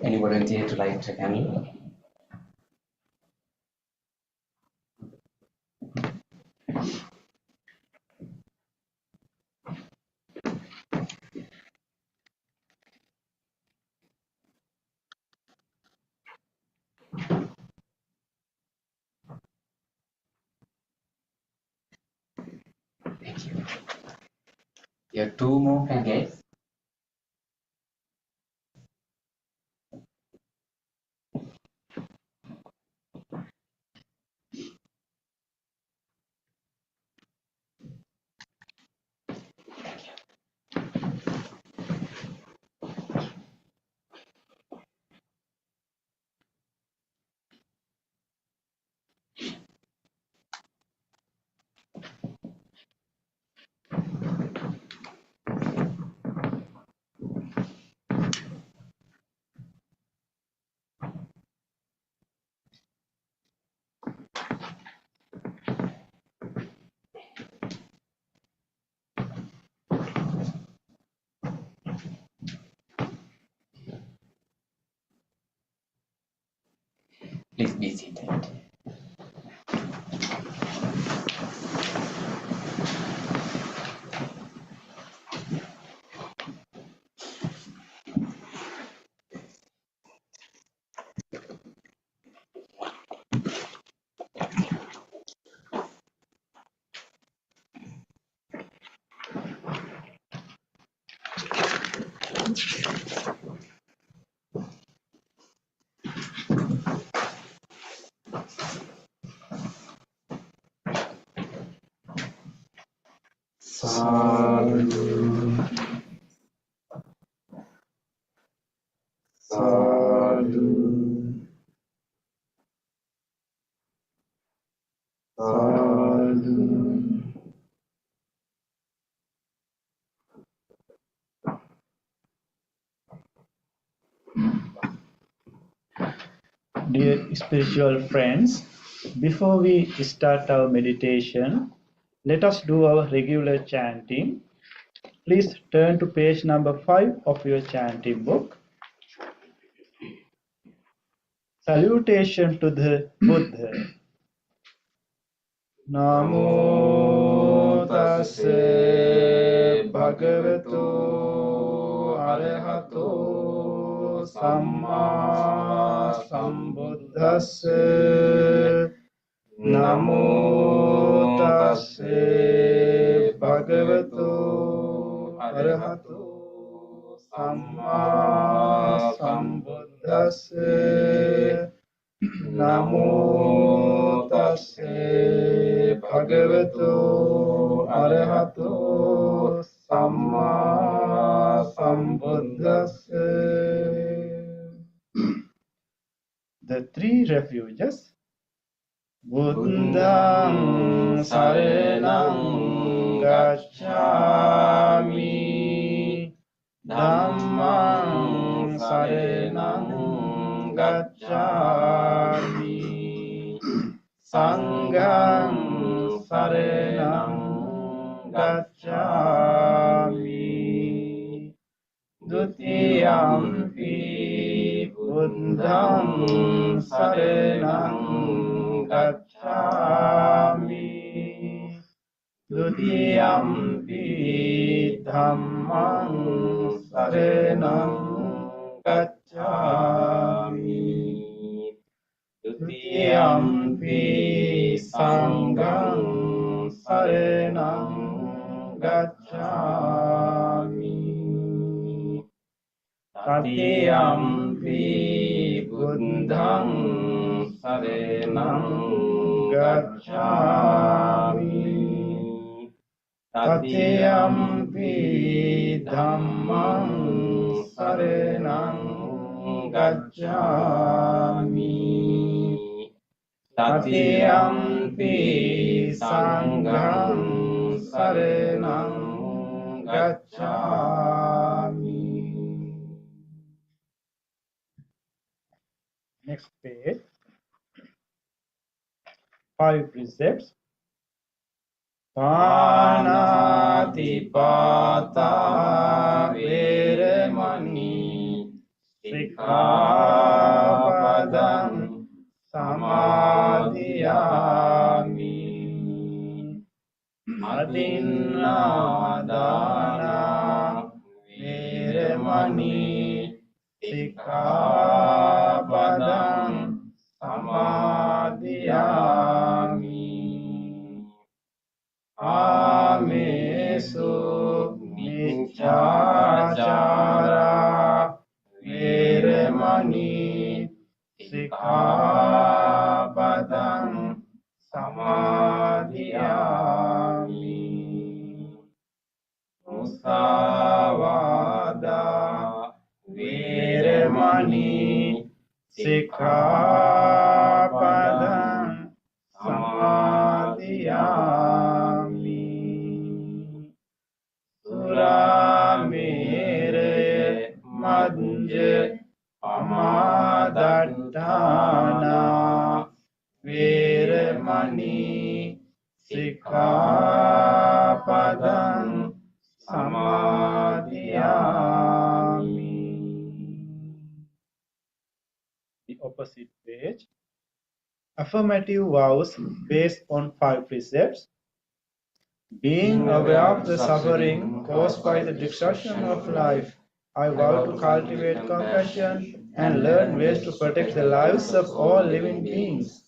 Any volunteer to light a candle? Thank you. You have two more candles. Please be seated. Sadhu, sadhu, sadhu. Dear spiritual friends, before we start our meditation, let us do our regular chanting. Please turn to page number 5 of your chanting book. Salutation to the Buddha. Namo tassa bhagavato arahato samma sambuddhassa. Namo tassa bhagavato arahato samma sambuddhassa. Namo tassa bhagavato arahato samma sambuddhassa. The three refuges. Buddhang saranang gacchami, Dhammang saranang gacchami sangham saranam gacchami dutiyampi buddham saranam gacchami dutiyampi dhammam saranam gacchami dutiyampi sangham saranam gacchami tatiyampi buddham saranam gacchami tatiyampi dhammam saranam gacchami tatiyampi sangham saranam gacchami. Next page. 5 precepts. Panatipata Veramani Sikkhapadam Samadhiyami Adinādana Veramani Sikkhapadam Samadhiyami Amesu Micchācara Veramani Sikkhapadam Samadhiyami Musāvāda Veramani Sikkhapadam Samadhiyami Suramere Majja Pamadatthana Veramani Sikkhapadam Samadhiyami. The opposite page. Affirmative vows based on 5 precepts. Being aware of the suffering caused by the destruction of life, I vow to cultivate compassion and learn ways to protect the lives of all living beings.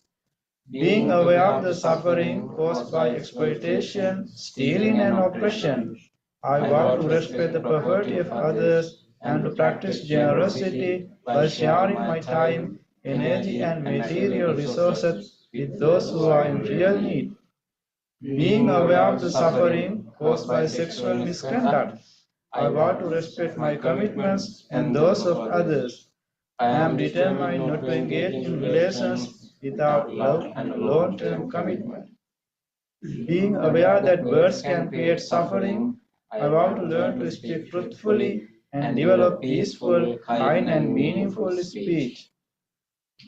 Being aware of the suffering caused by exploitation, stealing, and oppression, I vow to respect the property of others and to practice generosity by sharing my time, energy, and material resources with those who are in real need. Being aware of the suffering caused by sexual misconduct, I vow to respect my commitments and those of others. I am determined not to engage in relations without love and long-term commitment. Being aware that words can create suffering, I vow to learn to speak truthfully and develop peaceful, kind, and meaningful speech.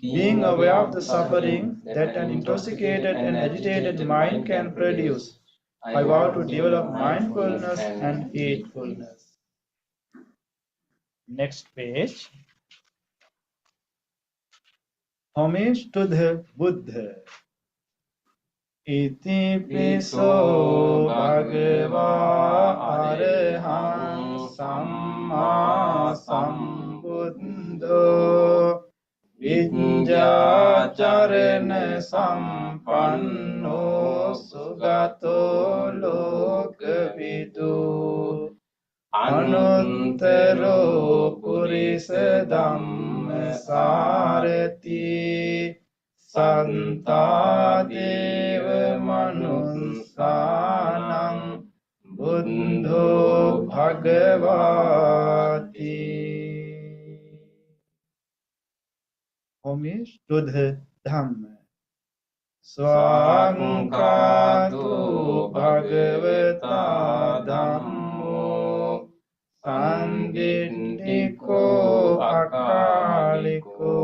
Being aware of the suffering that an intoxicated and agitated mind can produce, I vow to develop mindfulness and heedfulness. Next page. Homage to the Buddha. Iti piso bhagava arahang samma sambuddho Vijjācarana sampanno sugato lokavidu anuttaro purisa dhamma sārati santādeva manussānaṁ buddho bhagavati. Homage to the Dhamma. Swaṅkātu bhagavata Dhammo Sanditthiko akaliko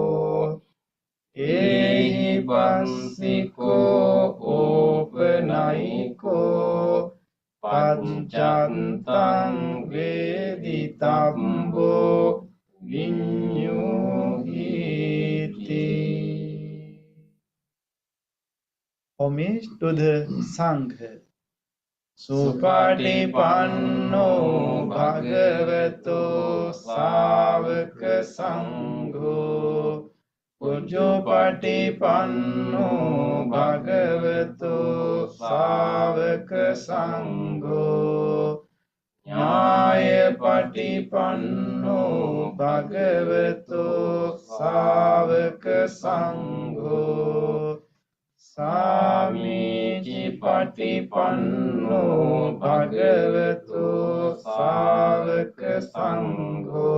vinyuhiti. Homage to the Sangha. Supatipanno bhagavato savaka sangho. Ujjupatipanno bhagavato savaka sangho. Nyayapatipanno bhagavato savaka sangho. Samiji patipanno bhagavato savaka sangho.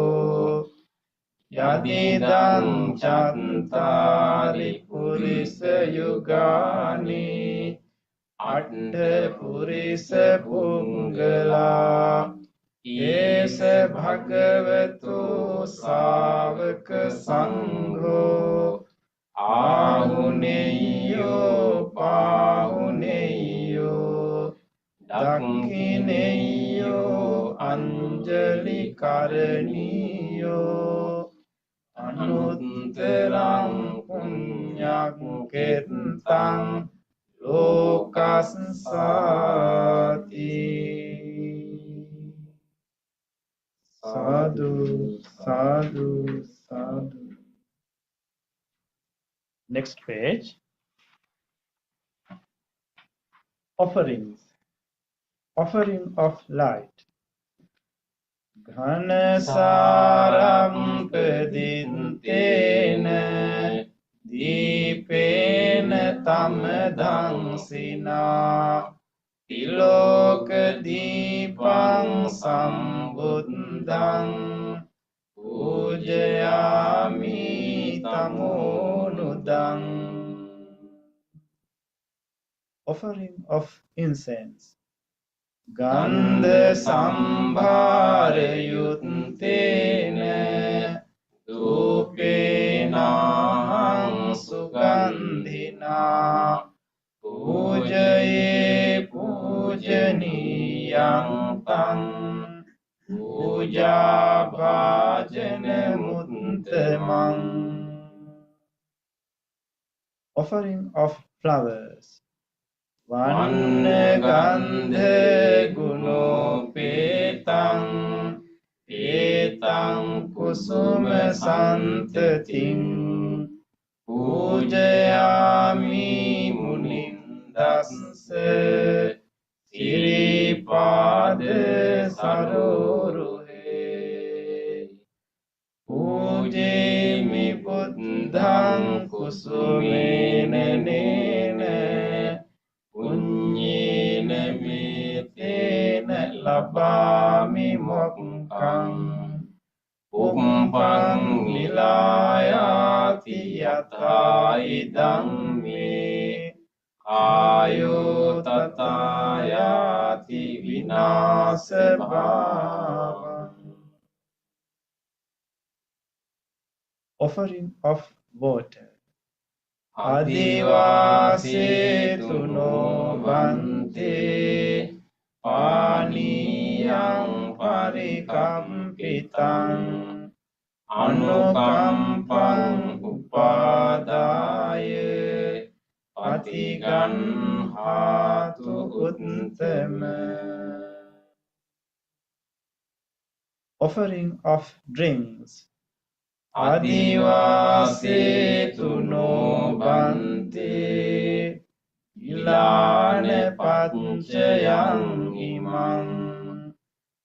Yadidang chantari purisa yugani atta purisa pungala esa bhagavato savaka sangho. Ahuneyo pahuneyo dakhineyo anjali karaniyo anutterang punyak ketang lokassati. Sadhu, sadhu, sadhu. Next page. Offerings. Offering of light. Ghanasaram padintena dipena tamadangsina tiloka dipang sambuddhang pujayami tamonudang. Offering of incense. Gandha sambhara yuttena dupena sugandhina pujaye pujaniyang tang puja bhajana muttamang. Offering of flowers. Vanna gandha gunopetang petang kusuma santating pujayami munindassa siripada saroruhe. Pujemi buddhang kusumena nena punyena metena labami mokkang pumpang nilayati yatha idang me ayo tatayati vinasa bhavang. Offering of water. Adivase tuno bante paniyang parikampitang anukampang upadaya patiganhatu uttama. Offering of drinks. Adivase tuno bante ilana pancayang imang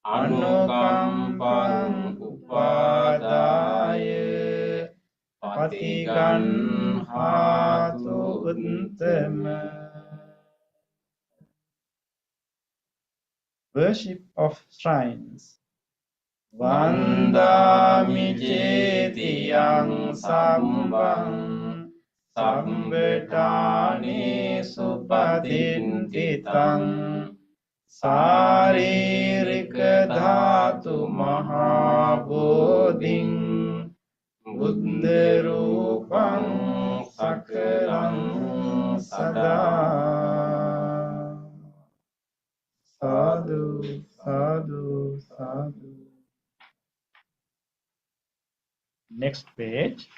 anukampang upadaya patiganhatu uttama. Worship of shrines. Vandami cetiyang sambang sambetani supatintitang saririka dhatu mahabodhing buddha rupang sakalang sada. Sadhu, sadhu, sadhu. Next page.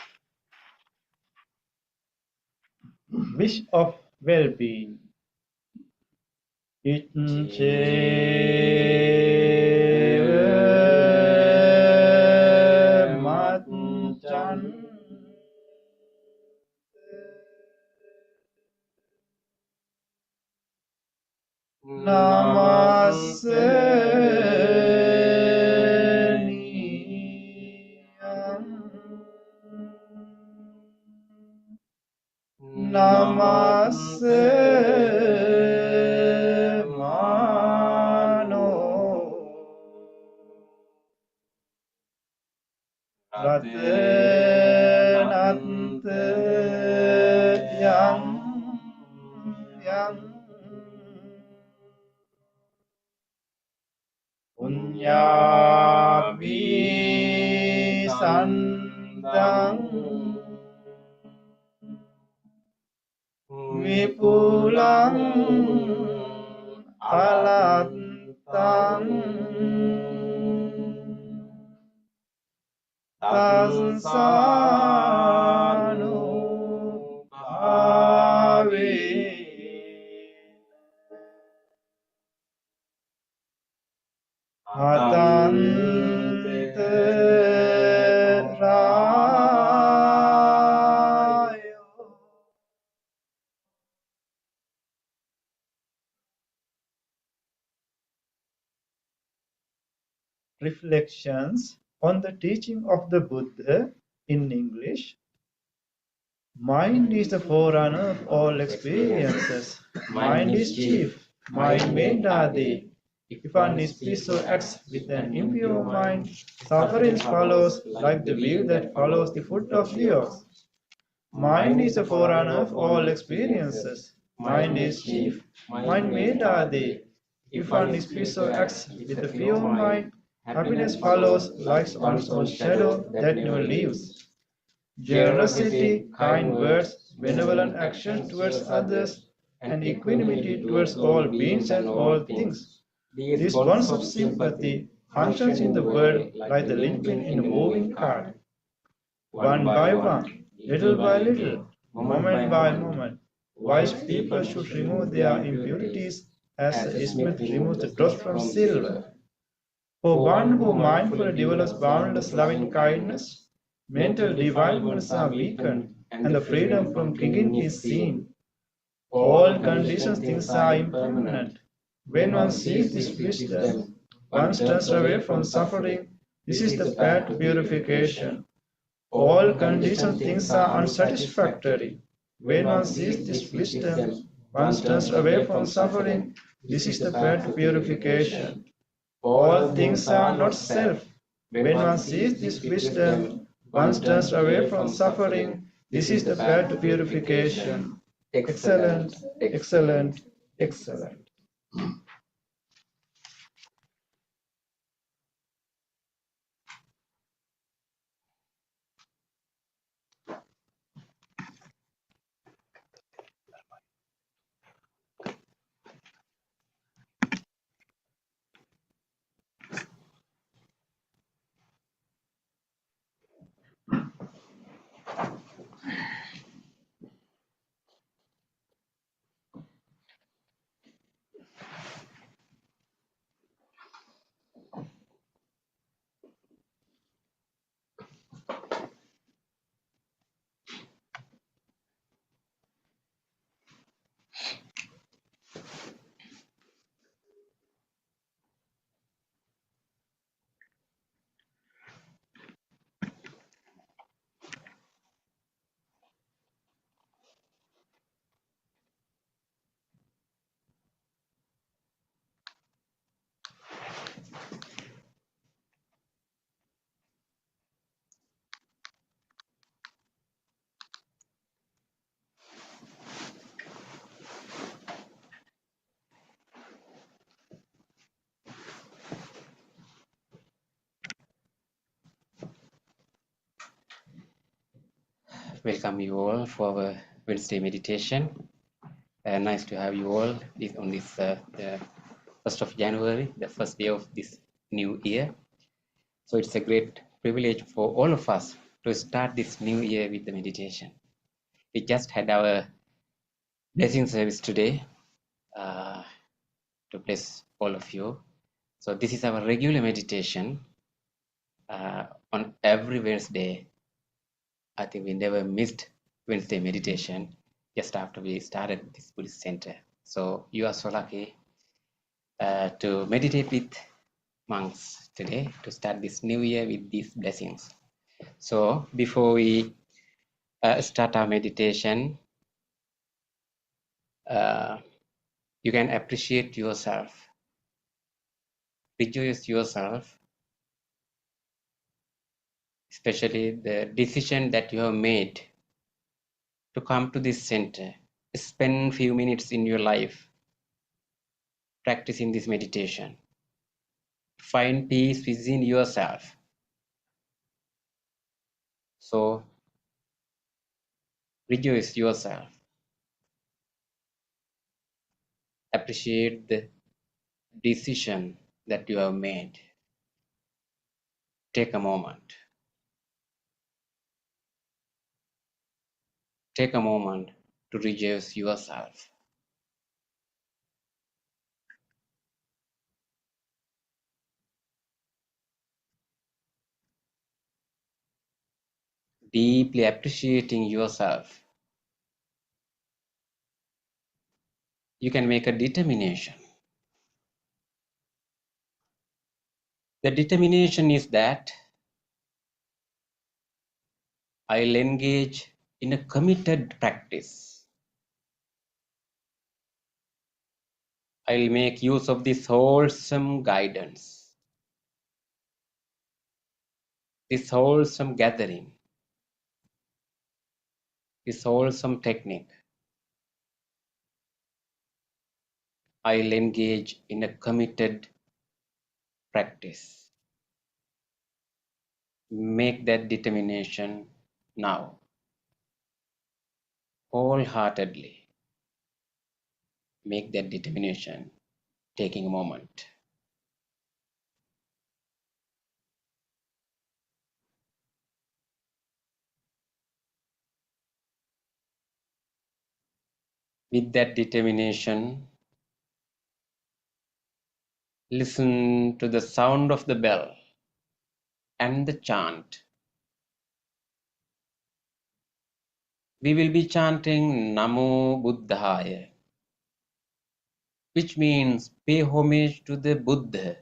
Wish of well-being. Iccheva matchan namasseniyam namasse mano ratenante yang punyabi sandang Wipulang alatang tansanu bhavi hatante rayo Reflections on the teaching of the Buddha in English. Mind is the forerunner of all experiences. Mind is chief. Mind made are they. If one is pleased so acts with an impure mind, suffering follows like the wheel that follows the foot of the ox. Mind is the forerunner of all experiences. Mind is chief. Mind made are they. If one is pleased so acts with a pure mind, happiness follows like one's own shadow that never leaves. Generosity, kind words, benevolent action towards others, and equanimity towards all beings and all things. These bonds of sympathy functions in the world like the linchpin in a moving cart. One by one, little by little, moment by moment, wise people should remove their impurities as the smith removes the dross from silver. For one who mindfully develops boundless loving kindness, mental defilements are weakened, and the freedom from clinging is seen. All conditioned things are impermanent. When one sees this wisdom, one turns away from suffering. This is the path to purification. All conditioned things are unsatisfactory. When one sees this wisdom, one turns away from suffering. This is the path to purification. All things are not self. When one sees this wisdom, one turns away from suffering. This is the path to purification. Excellent, excellent, excellent. Welcome you all for our Wednesday meditation. Nice to have you all on this the 1st of January, the first day of this new year. So it's a great privilege for all of us to start this new year with the meditation. We just had our blessing service today to bless all of you. So this is our regular meditation on every Wednesday. I think we never missed Wednesday meditation just after we started this Buddhist center. So you are so lucky to meditate with monks today to start this new year with these blessings. So before we start our meditation, you can appreciate yourself, rejoice yourself, especially the decision that you have made to come to this center. Spend few minutes in your life practicing this meditation. Find peace within yourself. So rejoice yourself. Appreciate the decision that you have made. Take a moment. Take a moment to rejoice yourself. Deeply appreciating yourself, you can make a determination. The determination is that I'll engage in a committed practice. I'll make use of this wholesome guidance, this wholesome gathering, this wholesome technique. I'll engage in a committed practice. Make that determination now, wholeheartedly. Make that determination, taking a moment. With that determination, listen to the sound of the bell and the chant. We will be chanting Namo Buddhaya, which means pay homage to the Buddha,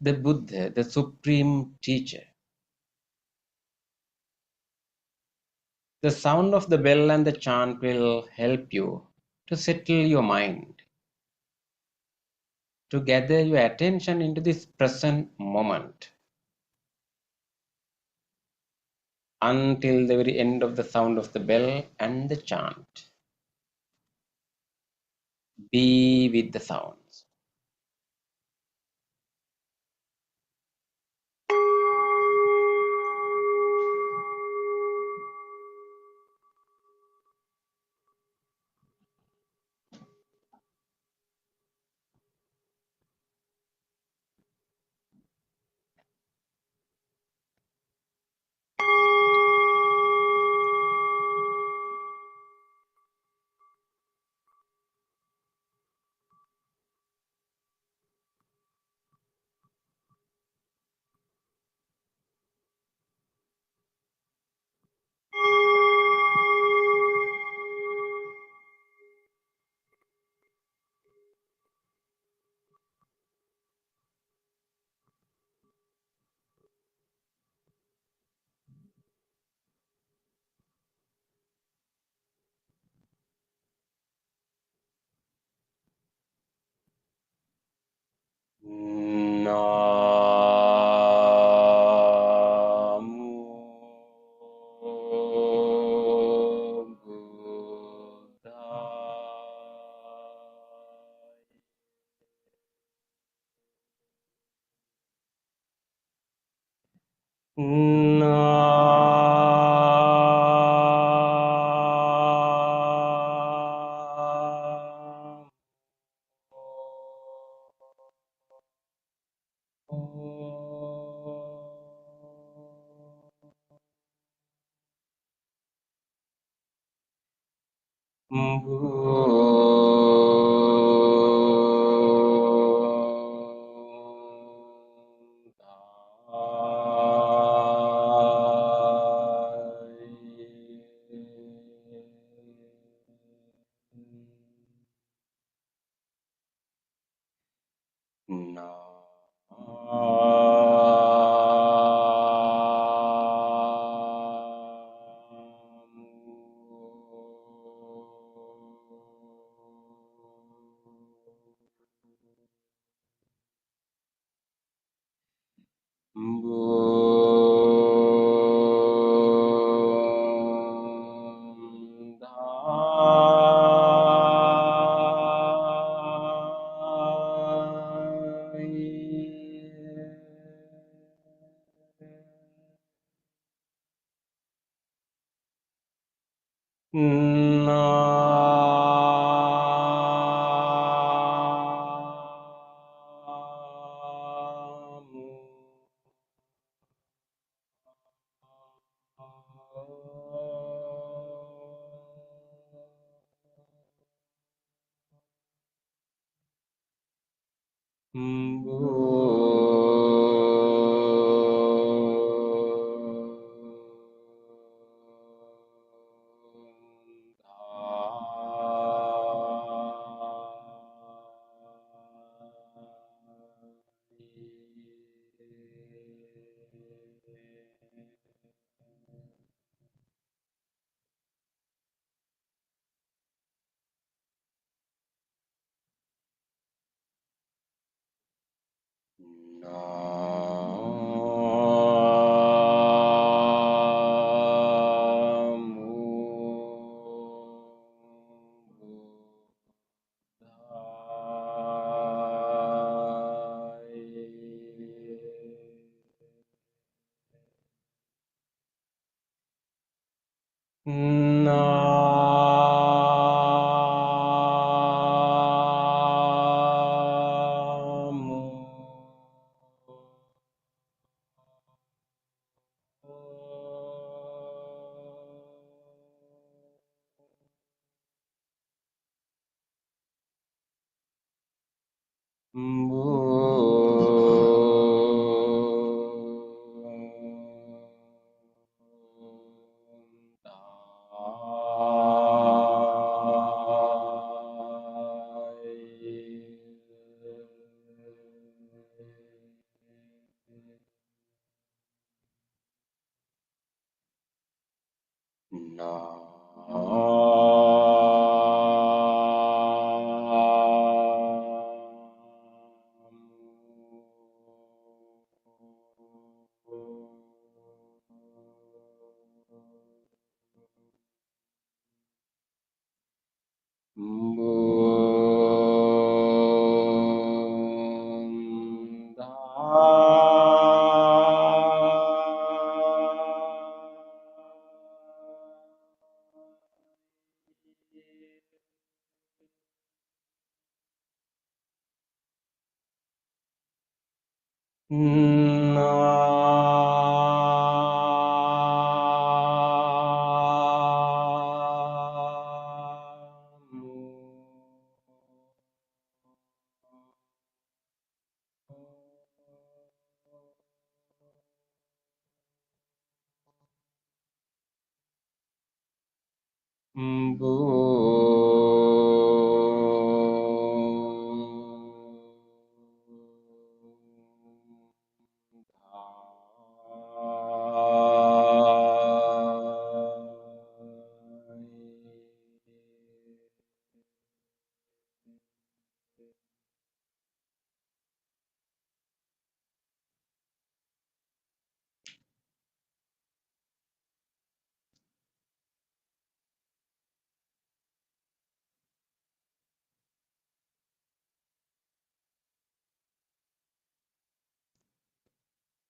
the supreme teacher. The sound of the bell and the chant will help you to settle your mind, to gather your attention into this present moment until the very end of the sound of the bell and the chant. Be with the sounds.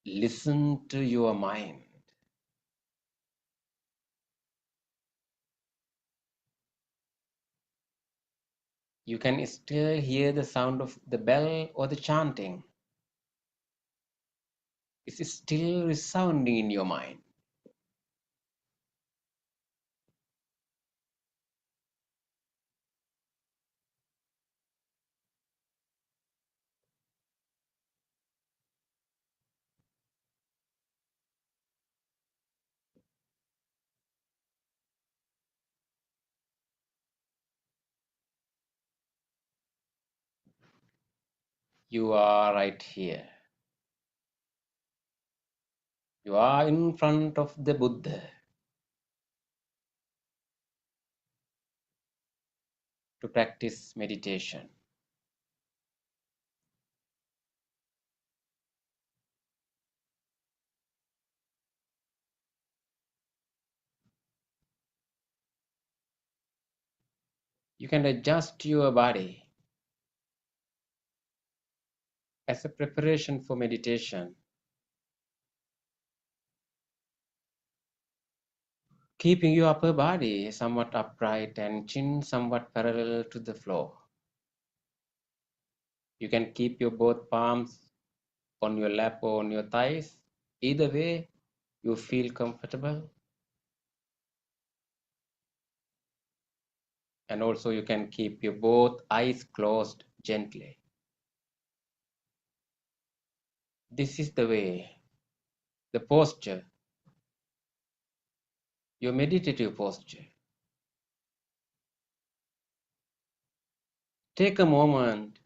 Listen to your mind. You can still hear the sound of the bell or the chanting. It's still resounding in your mind. You are right here. You are in front of the Buddha to practice meditation. You can adjust your body as a preparation for meditation, keeping your upper body somewhat upright and chin somewhat parallel to the floor. You can keep your both palms on your lap or on your thighs. Either way, you feel comfortable. And also you can keep your both eyes closed gently. This is the way, the posture, your meditative posture. Take a moment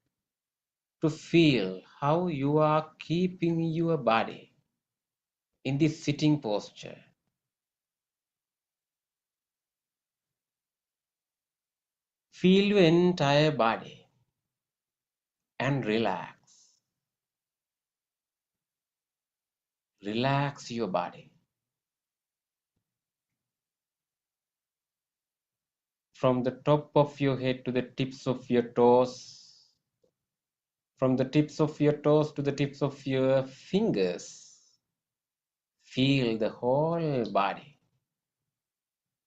to feel how you are keeping your body in this sitting posture. Feel your entire body and relax. Relax your body. From the top of your head to the tips of your toes, from the tips of your toes to the tips of your fingers. Feel the whole body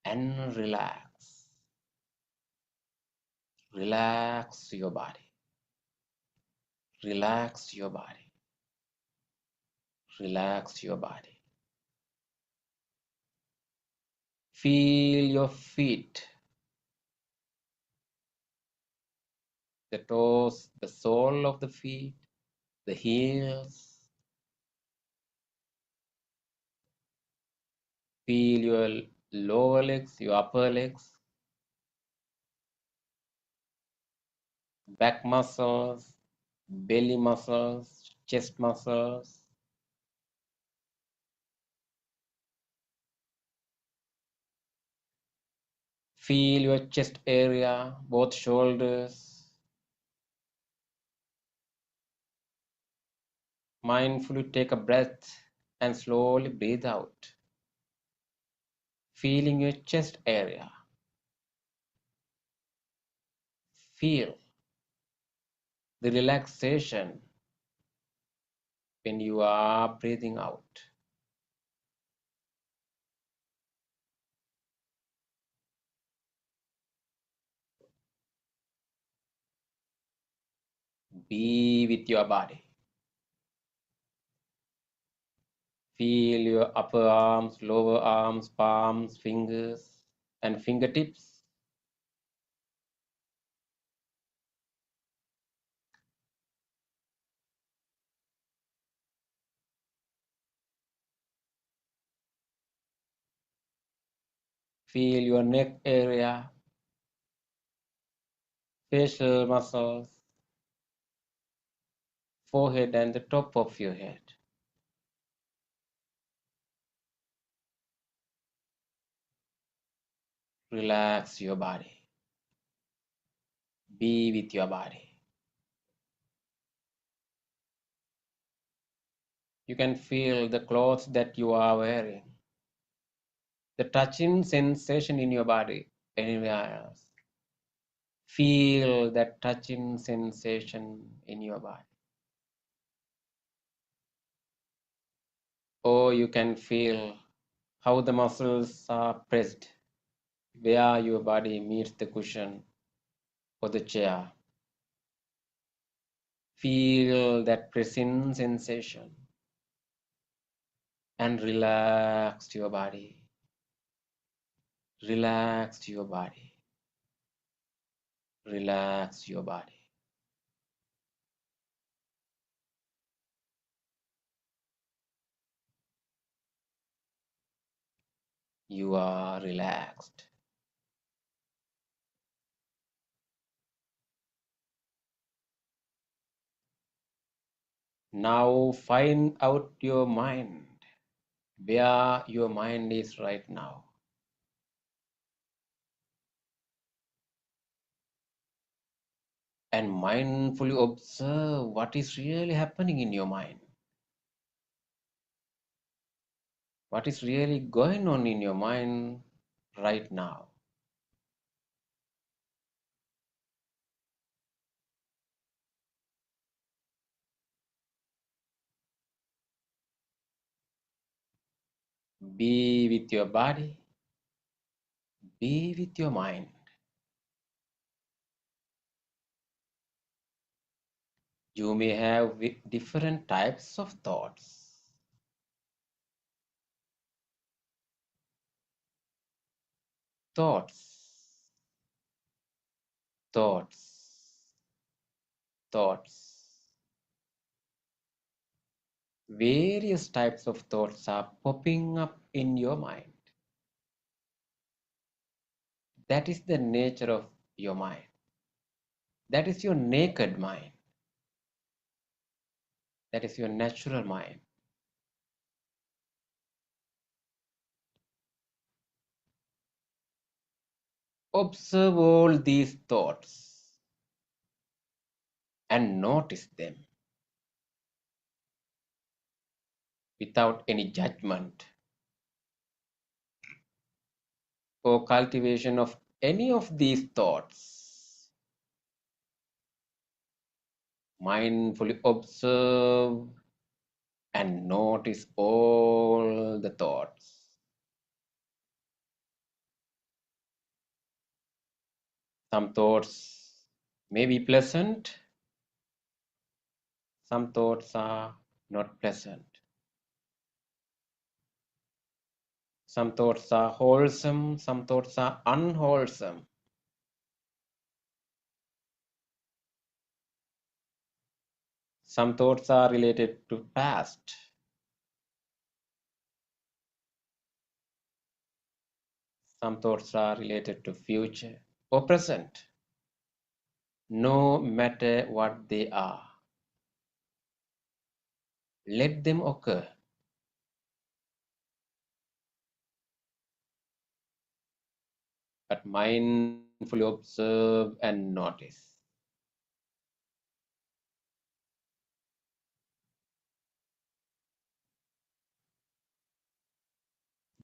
and relax. Relax your body. Relax your body. Relax your body. Feel your feet, the toes, the sole of the feet, the heels. Feel your lower legs, your upper legs, back muscles, belly muscles, chest muscles. Feel your chest area, both shoulders. Mindfully take a breath and slowly breathe out. Feeling your chest area. Feel the relaxation when you are breathing out. Be with your body. Feel your upper arms, lower arms, palms, fingers, and fingertips. Feel your neck area, facial muscles, forehead, and the top of your head. Relax your body. Be with your body. You can feel the clothes that you are wearing, the touching sensation in your body anywhere else. Feel that touching sensation in your body. Or you can feel how the muscles are pressed where your body meets the cushion or the chair. Feel that pressing sensation and relax your body. Relax your body. Relax your body. You are relaxed. Now find out your mind, where your mind is right now. And mindfully observe what is really happening in your mind. What is really going on in your mind right now. Be with your body, be with your mind. You may have different types of thoughts. Thoughts, thoughts, thoughts. Various types of thoughts are popping up in your mind. That is the nature of your mind. That is your naked mind. That is your natural mind. Observe all these thoughts and notice them without any judgment or cultivation of any of these thoughts. Mindfully observe and notice all the thoughts. Some thoughts may be pleasant, some thoughts are not pleasant. Some thoughts are wholesome, some thoughts are unwholesome. Some thoughts are related to past. Some thoughts are related to future or present. No matter what they are, let them occur. But mindfully observe and notice.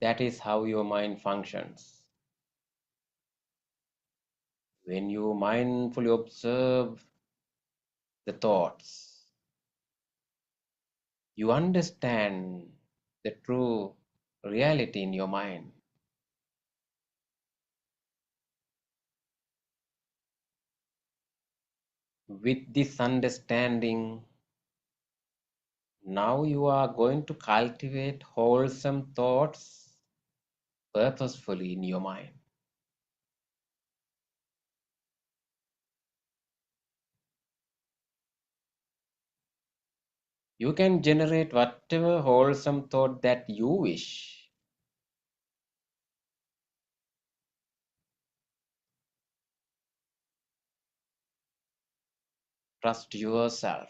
That is how your mind functions. When you mindfully observe the thoughts, you understand the true reality in your mind. With this understanding, now you are going to cultivate wholesome thoughts purposefully in your mind. You can generate whatever wholesome thought that you wish. Trust yourself.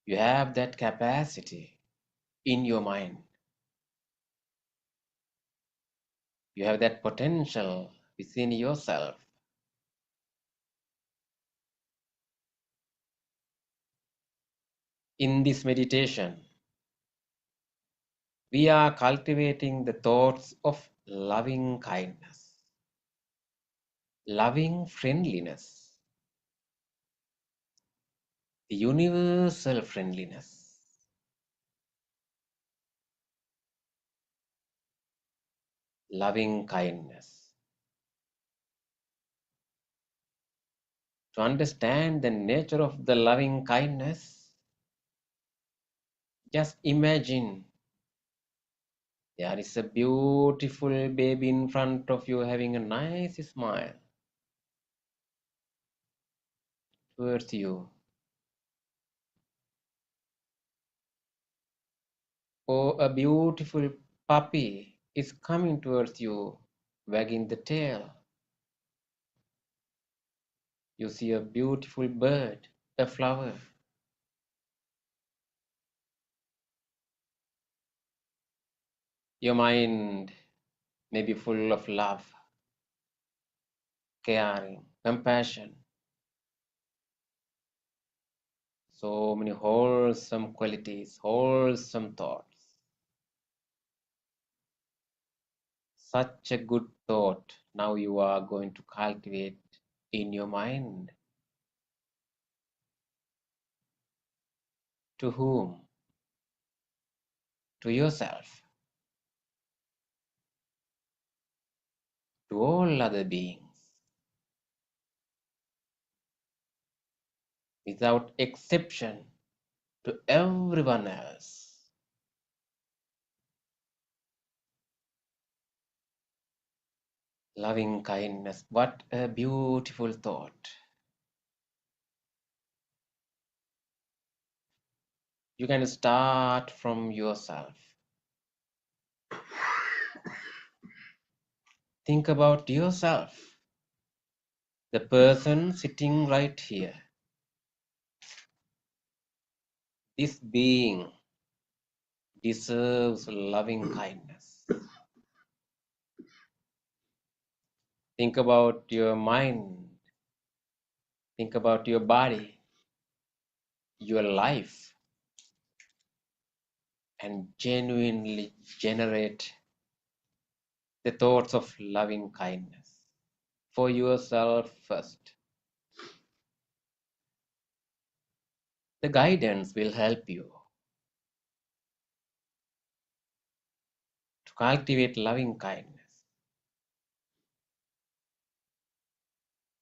You have that capacity in your mind. You have that potential within yourself. In this meditation, we are cultivating the thoughts of loving kindness, loving friendliness, the universal friendliness, loving kindness. To understand the nature of the loving kindness, just imagine there is a beautiful baby in front of you having a nice smile towards you. Or a beautiful puppy is coming towards you, wagging the tail. You see a beautiful bird, a flower. Your mind may be full of love, caring, compassion, so many wholesome qualities, wholesome thoughts. Such a good thought now you are going to cultivate in your mind. To whom? To yourself, to all other beings, without exception, to everyone else. Loving kindness, what a beautiful thought. You can start from yourself. Think about yourself, the person sitting right here. This being deserves loving kindness. Think about your mind. Think about your body, your life, and genuinely generate the thoughts of loving kindness for yourself first. The guidance will help you to cultivate loving kindness,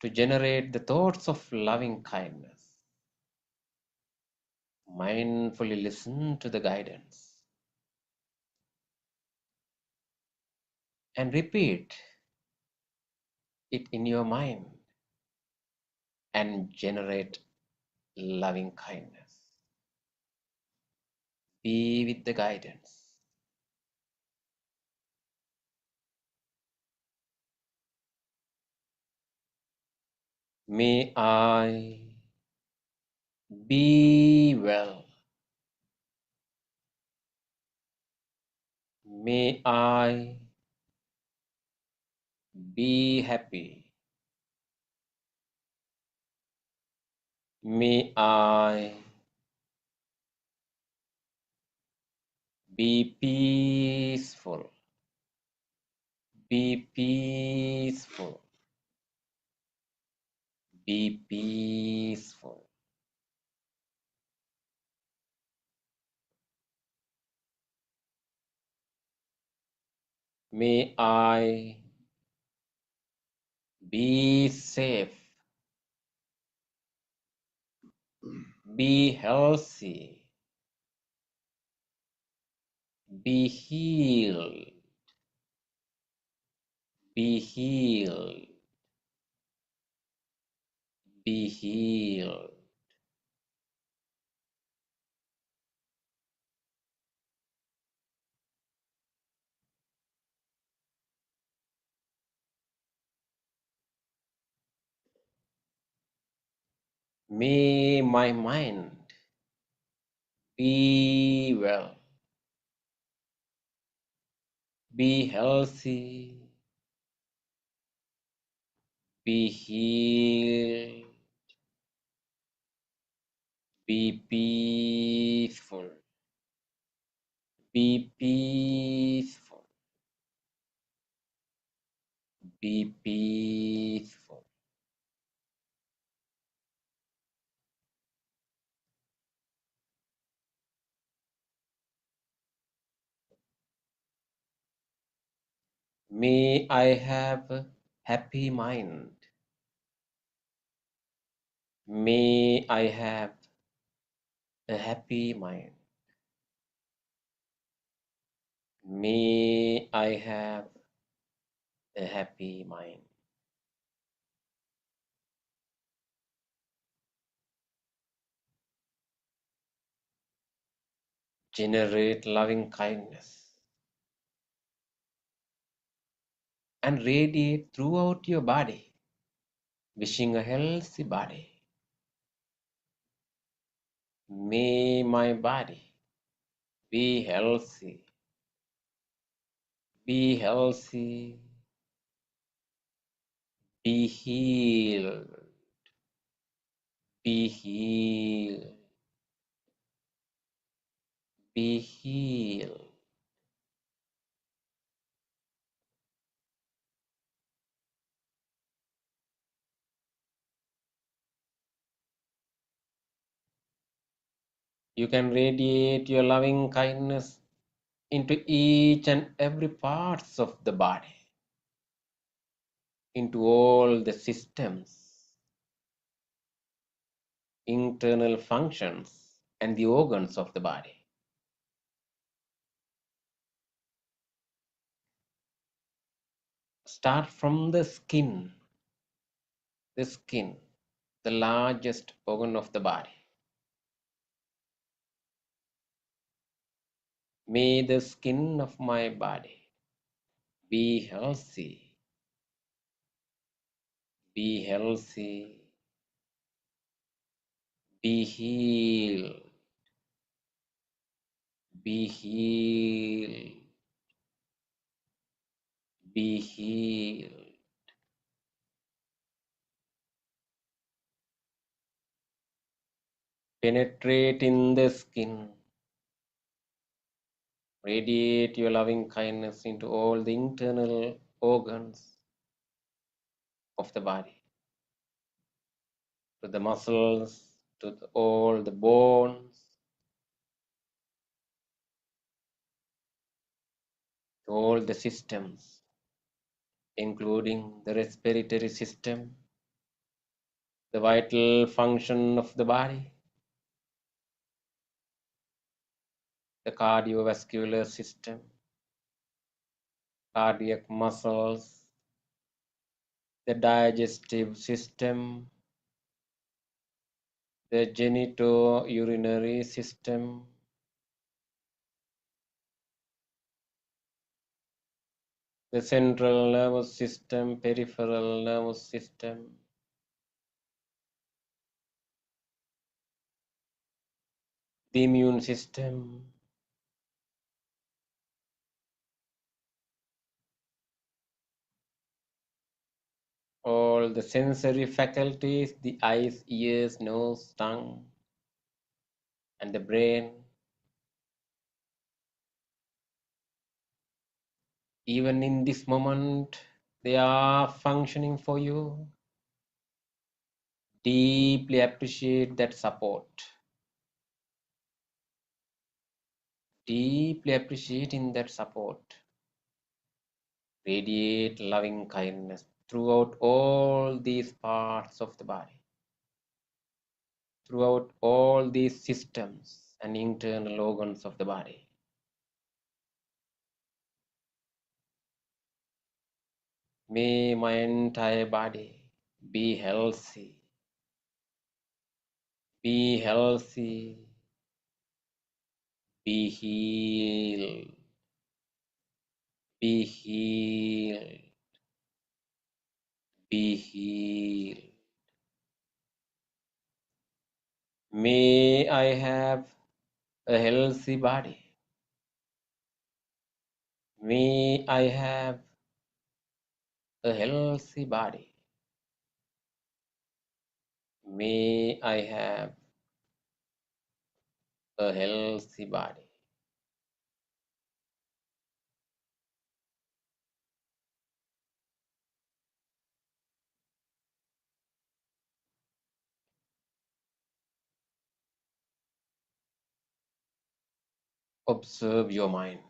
to generate the thoughts of loving kindness. Mindfully listen to the guidance and repeat it in your mind and generate loving kindness. Be with the guidance. May I be well. May I be happy. May I be peaceful. Be peaceful. Be peaceful. May I be safe. Be healthy. Be healed. Be healed. Be healed. May my mind be well. Be healthy. Be healed. Be peaceful. Be peaceful. Be peaceful. May I have a happy mind. May I have a happy mind. May I have a happy mind. Generate loving kindness and radiate throughout your body, wishing a healthy body. May my body be healthy. Be healthy. Be healed. Be healed. Be healed. You can radiate your loving kindness into each and every parts of the body, into all the systems, internal functions, and the organs of the body. Start from the skin, the largest organ of the body. May the skin of my body be healthy, be healthy, be healed, be healed, be healed. Penetrate in the skin. Radiate your loving kindness into all the internal organs of the body, to the muscles, to all the bones, to all the systems, including the respiratory system, the vital function of the body, the cardiovascular system, cardiac muscles, the digestive system, the genitourinary system, the central nervous system, peripheral nervous system, the immune system, all the sensory faculties, the eyes, ears, nose, tongue, and the brain. Even in this moment, they are functioning for you. Deeply appreciate that support. Deeply appreciating that support. Radiate loving kindness throughout all these parts of the body, throughout all these systems and internal organs of the body. May my entire body be healthy, be healthy, be healed, be healed, be healed. May I have a healthy body. May I have a healthy body. May I have a healthy body. Observe your mind.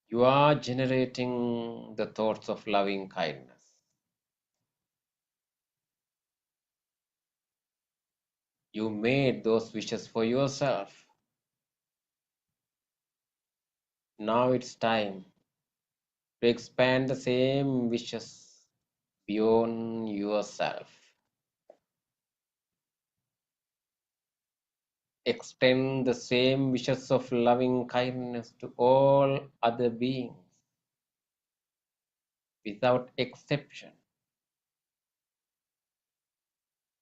You are generating the thoughts of loving kindness. You made those wishes for yourself. Now it's time to expand the same wishes beyond yourself. Extend the same wishes of loving kindness to all other beings without exception,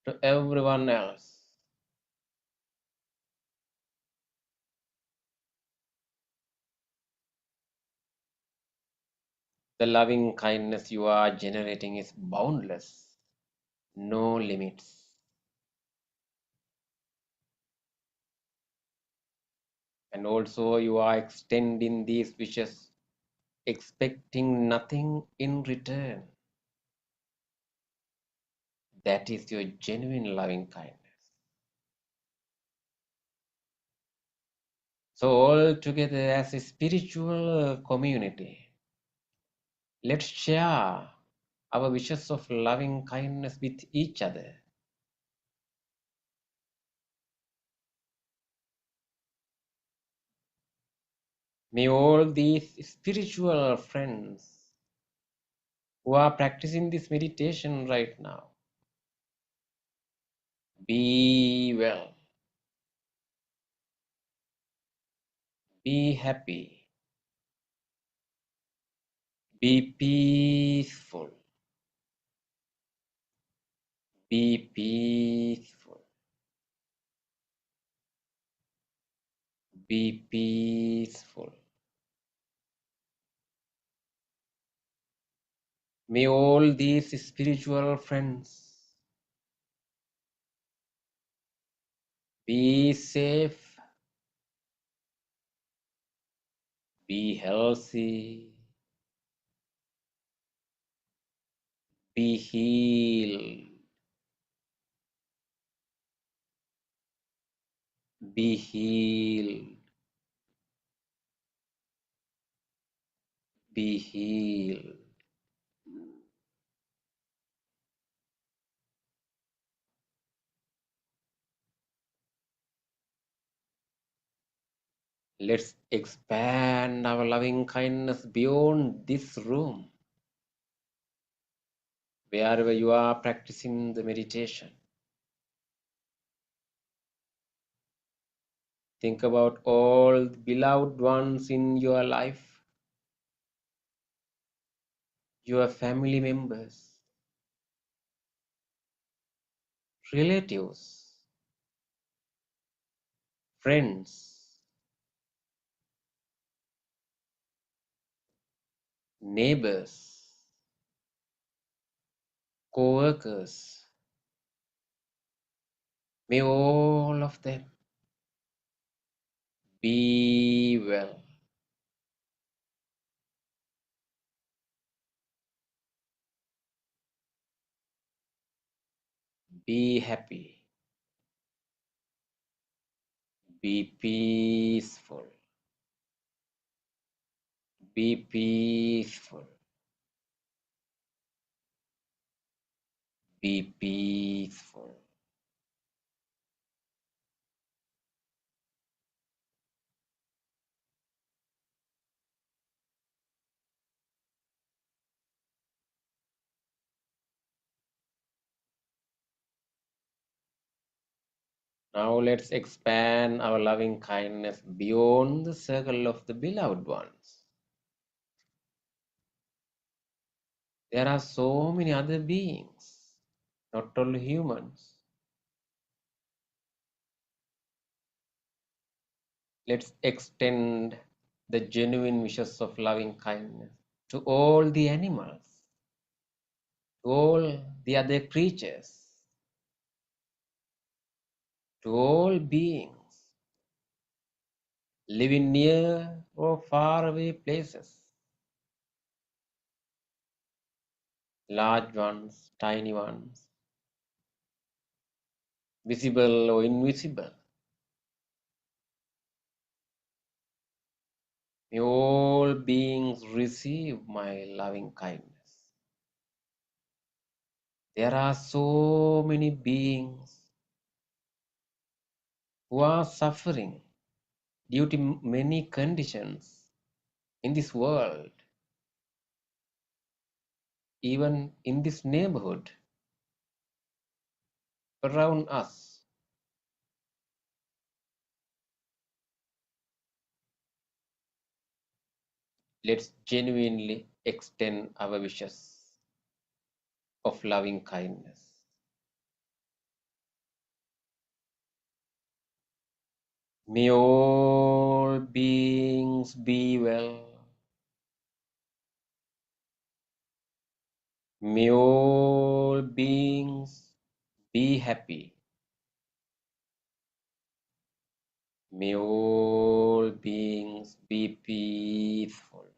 to everyone else. The loving kindness you are generating is boundless, no limits. And also, you are extending these wishes, expecting nothing in return. That is your genuine loving kindness. So, all together as a spiritual community, let's share our wishes of loving kindness with each other. May all these spiritual friends who are practicing this meditation right now be well, be happy, be peaceful, be peaceful, be peaceful. May all these spiritual friends be safe, be healthy, be healed, be healed, be healed. Let's expand our loving kindness beyond this room, wherever you are practicing the meditation. Think about all the beloved ones in your life, your family members, relatives, friends, neighbors, co-workers. May all of them be well, be happy, be peaceful, be peaceful, be peaceful. Now let's expand our loving kindness beyond the circle of the beloved ones. There are so many other beings, not only humans. Let's extend the genuine wishes of loving kindness to all the animals, to all the other creatures, to all beings living near or far away places, large ones, tiny ones, visible or invisible. May all beings receive my loving kindness. There are so many beings who are suffering due to many conditions in this world, even in this neighborhood around us. Let's genuinely extend our wishes of loving kindness. May all beings be well. May all beings be happy. May all beings be peaceful.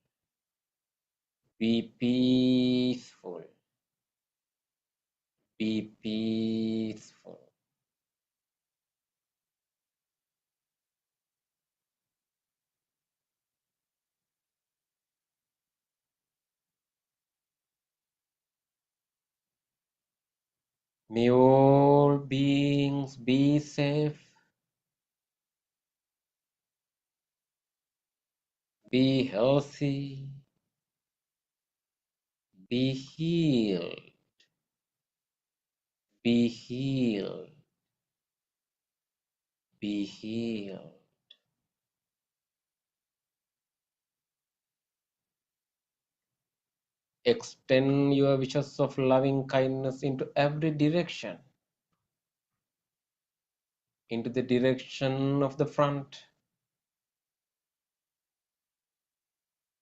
Be peaceful. Be peaceful. May all beings be safe. Be healthy. Be healed. Be healed. Be healed. Extend your wishes of loving kindness into every direction, into the direction of the front,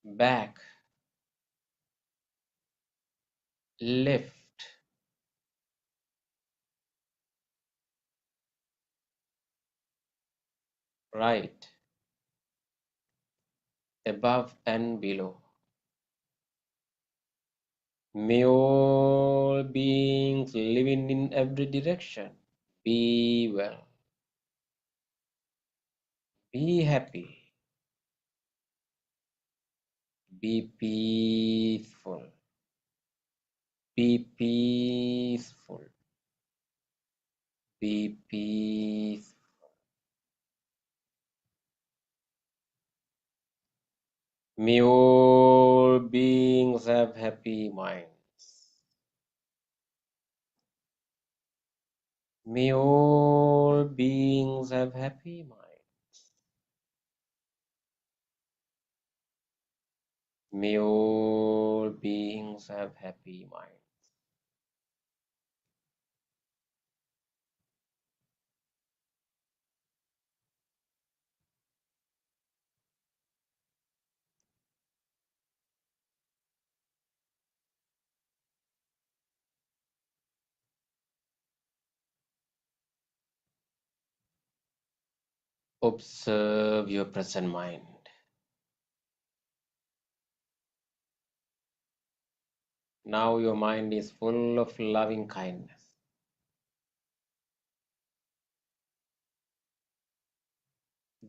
back, left, right, above and below. May all beings living in every direction be well, be happy, be peaceful, be peaceful, be peaceful. May all beings have happy minds. May all beings have happy minds. May all beings have happy minds. Observe your present mind. Now your mind is full of loving kindness.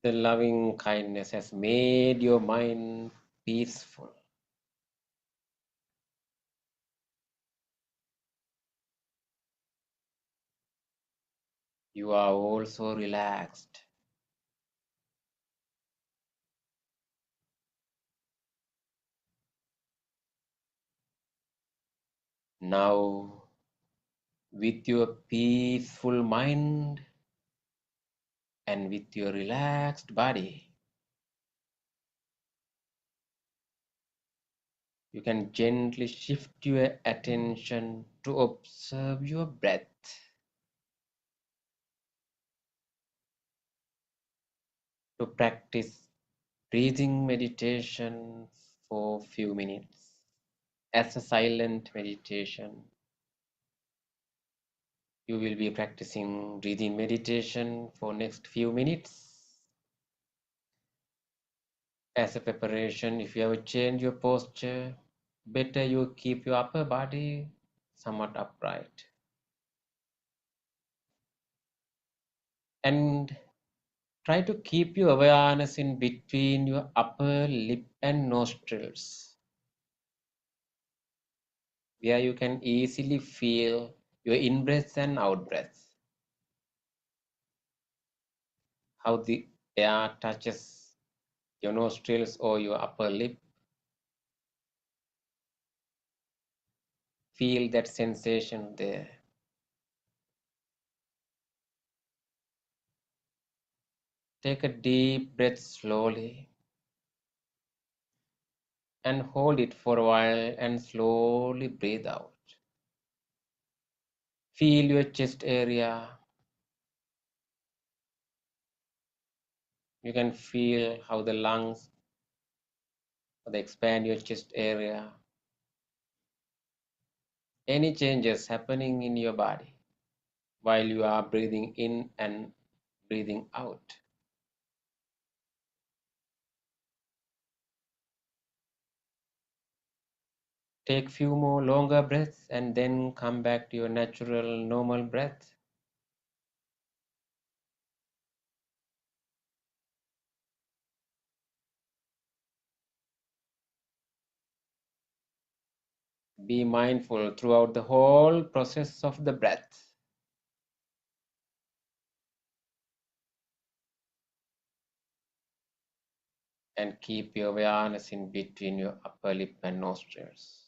The loving kindness has made your mind peaceful. You are also relaxed. Now, with your peaceful mind and with your relaxed body, you can gently shift your attention to observe your breath, to practice breathing meditation for few minutes as a silent meditation. You will be practicing breathing meditation for next few minutes. As a preparation, if you have changed your posture, better you keep your upper body somewhat upright. And try to keep your awareness in between your upper lip and nostrils, where you can easily feel your in-breath and out-breath, how the air touches your nostrils or your upper lip. Feel that sensation there. Take a deep breath slowly and hold it for a while and slowly breathe out. Feel your chest area. You can feel how the lungs they expand your chest area. Any changes happening in your body while you are breathing in and breathing out. Take few more longer breaths and then come back to your natural normal breath. Be mindful throughout the whole process of the breath. And keep your awareness in between your upper lip and nostrils.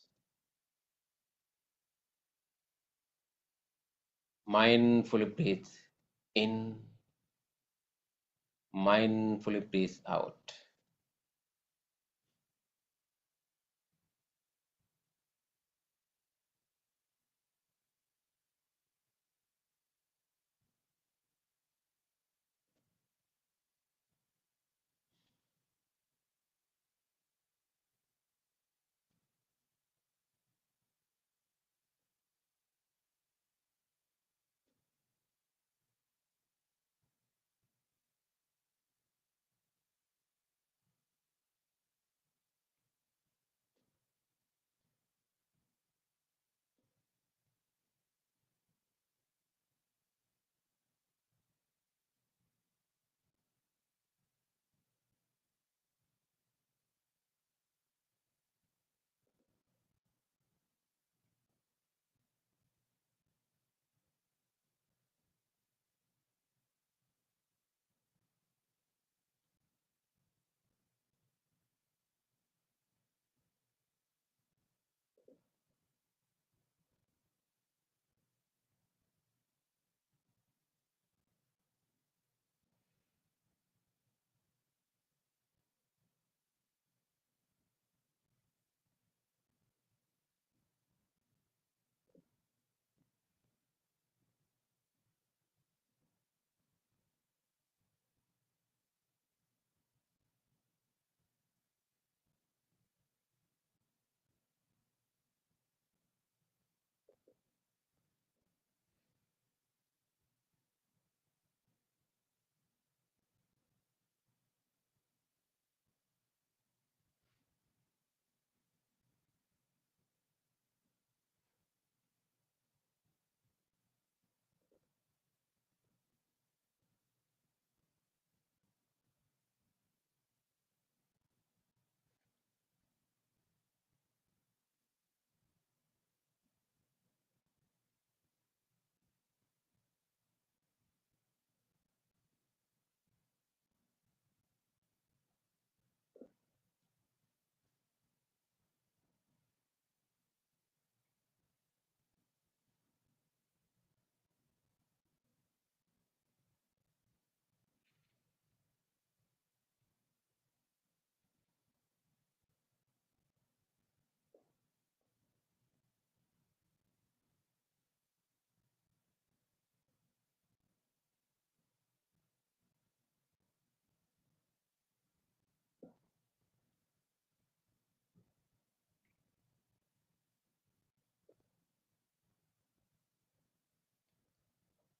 Mindfully breathe in, mindfully breathe out.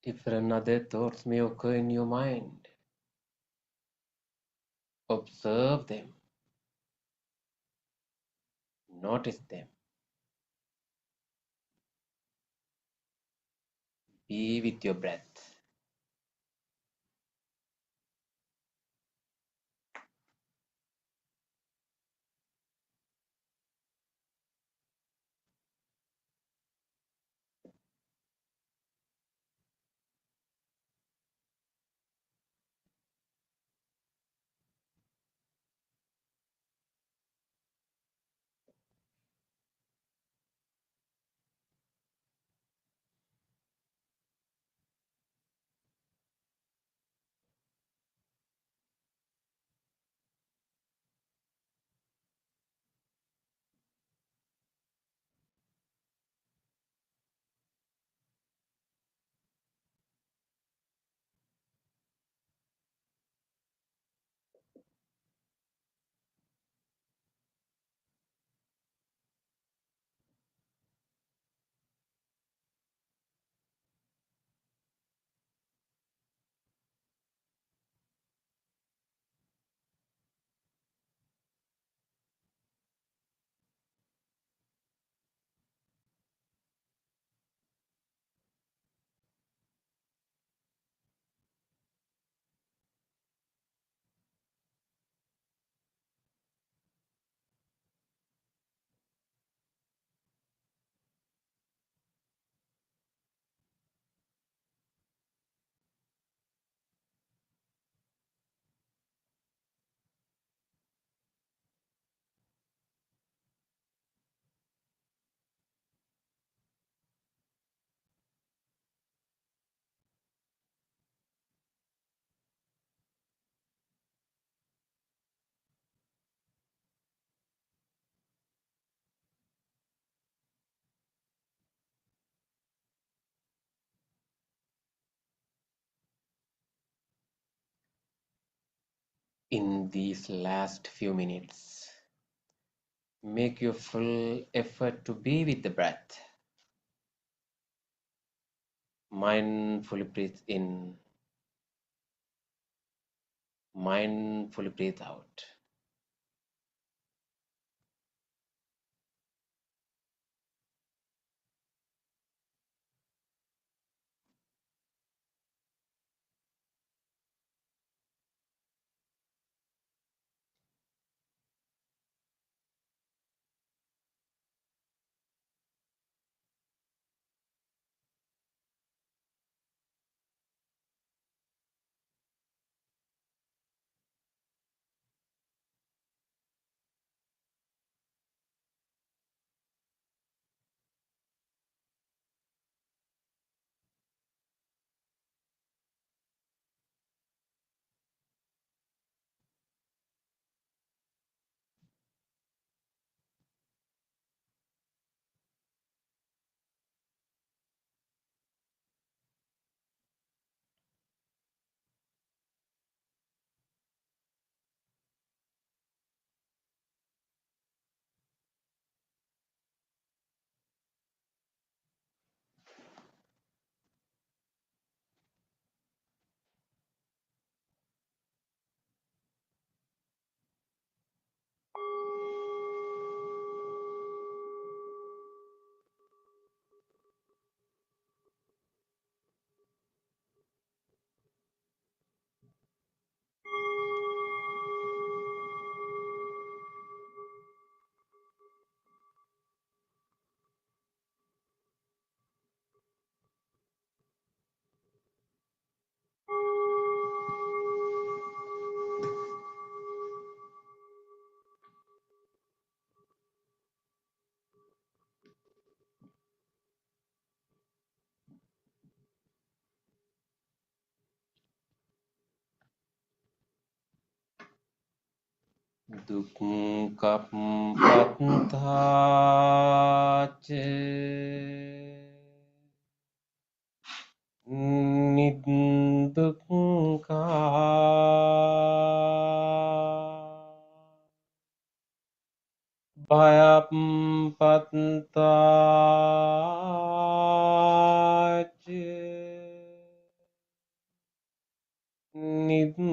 Different other thoughts may occur in your mind. Observe them, notice them, be with your breath. in these last few minutes. Make your full effort to be with the breath. Mindfully breathe in, mindfully breathe out. Dukkam patthāca niddukkha bhayappattāca nibbhaya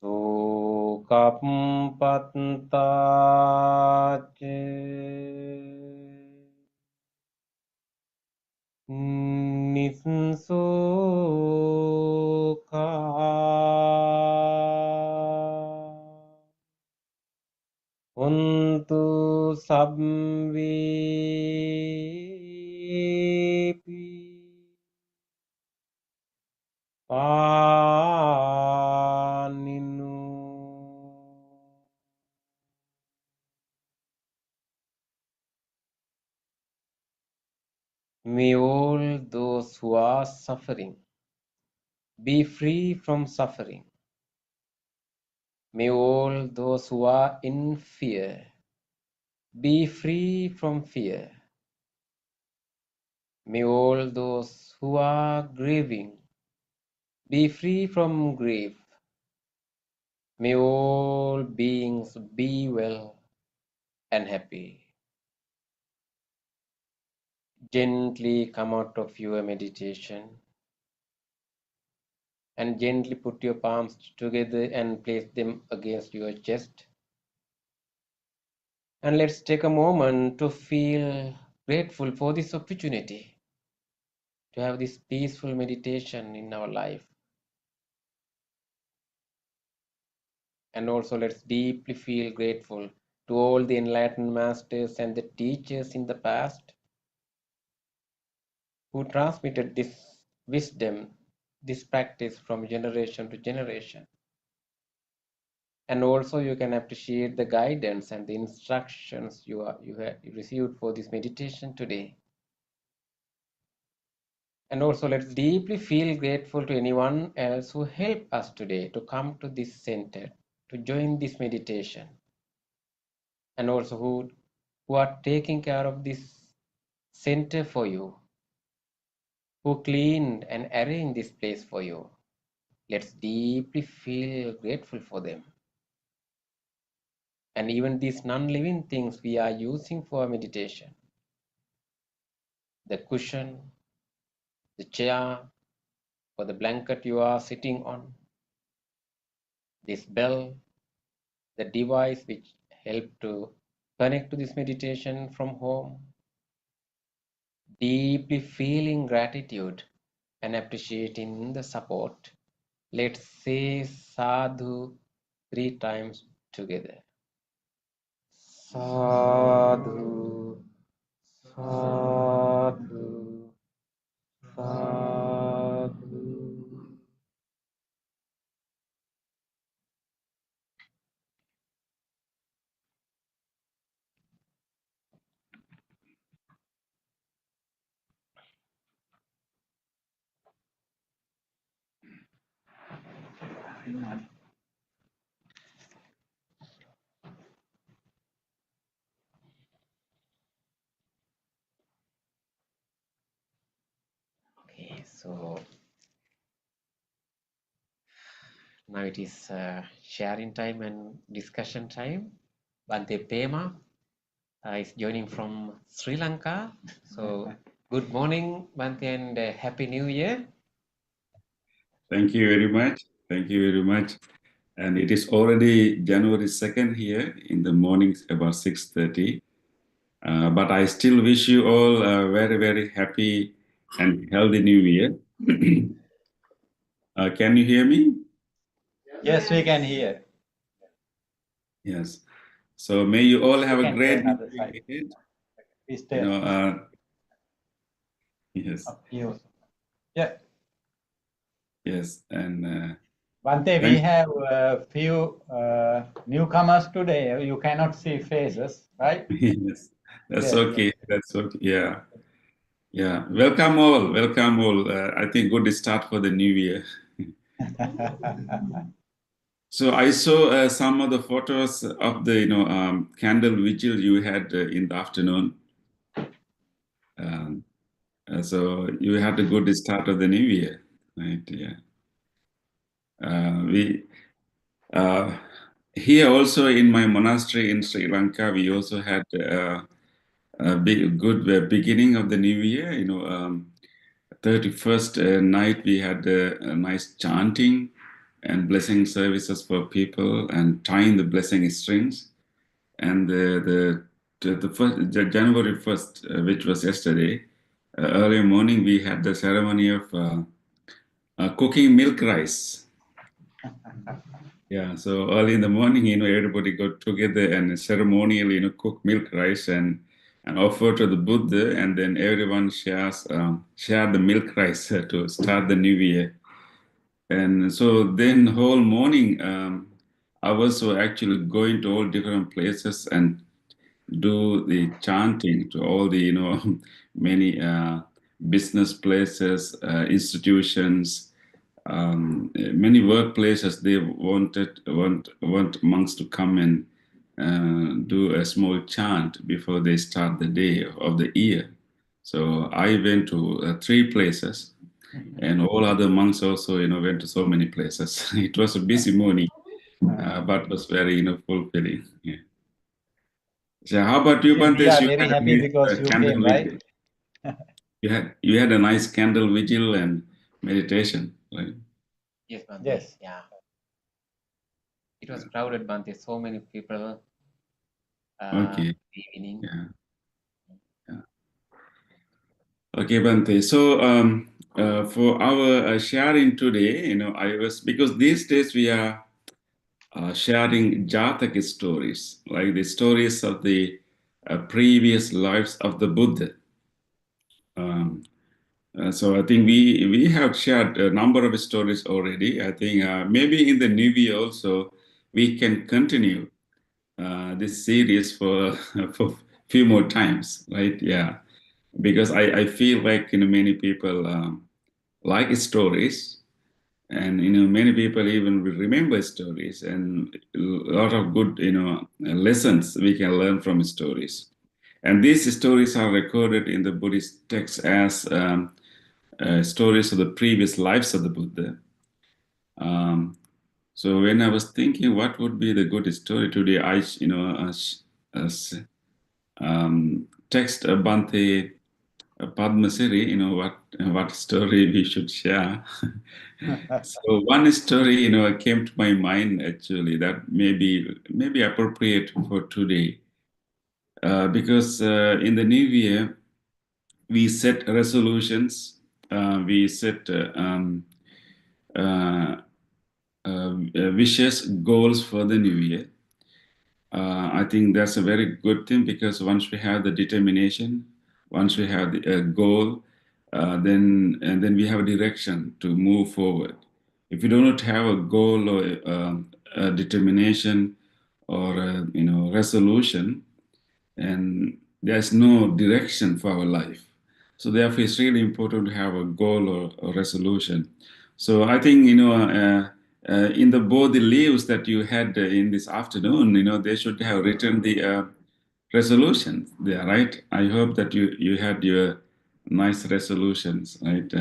Sukappattāca nissukha Untu sabbepi paninu. May all those who are suffering be free from suffering. May all those who are in fear be free from fear. May all those who are grieving be free from grief. May all beings be well and happy. Gently come out of your meditation and gently put your palms together and place them against your chest. And let's take a moment to feel grateful for this opportunity to have this peaceful meditation in our life. And also let's deeply feel grateful to all the enlightened masters and the teachers in the past who transmitted this wisdom, this practice from generation to generation. And also you can appreciate the guidance and the instructions you have received for this meditation today. And also let's deeply feel grateful to anyone else who helped us today to come to this center, to join this meditation, and also who are taking care of this center for you. who cleaned and arranged this place for you. Let's deeply feel grateful for them. And even these non-living things we are using for meditation, the cushion, the chair, or the blanket you are sitting on, this bell, the device which help to connect to this meditation from home, deeply feeling gratitude and appreciating the support. Let's say sadhu 3 times together. Sadhu, sadhu, sadhu. Okay, so now it is sharing time and discussion time. Bante Pema is joining from Sri Lanka. So good morning, Bante, and Happy New Year. Thank you very much. Thank you very much. And it is already January 2nd here in the mornings about 6:30. But I still wish you all a very, very happy and healthy New Year. Can you hear me? Yes, we can hear. Yes. So may you all have a can great turn New other Year side. ahead. We stay You know, yes, up here. Yeah. yes. And Bante, we thank have a few newcomers today. You cannot see faces, right? yes, that's Yes. okay. That's okay. Yeah. Yeah. Welcome all. Welcome all. I think good start for the new year. So I saw some of the photos of the candle vigil you had in the afternoon. So you had a good start of the new year, right? Yeah. We here also in my monastery in Sri Lanka, we also had a good beginning of the new year. 31st night we had a nice chanting and blessing services for people and tying the blessing strings. And the January 1st, which was yesterday, early morning, we had the ceremony of cooking milk rice. Yeah, so early in the morning, everybody got together and ceremonially, cook milk rice and offer to the Buddha, and then everyone share the milk rice to start the new year. And so then whole morning, I was actually going to all different places and do the chanting to all the many business places, institutions, many workplaces. They want monks to come and do a small chant before they start the day of the year. So I went to 3 places, and all other monks also went to so many places. It was a busy morning, but was very fulfilling. Yeah. So how about you, We Bantesh? are You very had a happy nice because you candle came, vigil. right? You had a nice candle vigil and meditation, right? Yes, Bante. Yes. Yeah. It was crowded, Bante. So many people. Okay. Evening. Yeah. Yeah. Okay, Bante. So for our sharing today, because these days we are sharing Jataka stories, like the stories of the previous lives of the Buddha. So I think we have shared a number of stories already. I think maybe in the new year also we can continue this series for for few more times, right? Yeah, because I feel like many people like stories, and many people even will remember stories, and a lot of good lessons we can learn from stories. And these stories are recorded in the Buddhist texts as stories of the previous lives of the Buddha. So when I was thinking what would be the good story today, I text Bhante Padmasiri, what story we should share. So one story, came to my mind actually that maybe appropriate for today, because in the new year we set resolutions, we set wishes, goals for the new year. I think that's a very good thing because once we have the determination, once we have the goal, then we have a direction to move forward. If you do not have a goal or a determination or resolution, and there's no direction for our life. So therefore, it's really important to have a goal or a resolution. So I think in the both the leaves that you had in this afternoon, they should have written the resolutions there, right? I hope that you had your nice resolutions, right?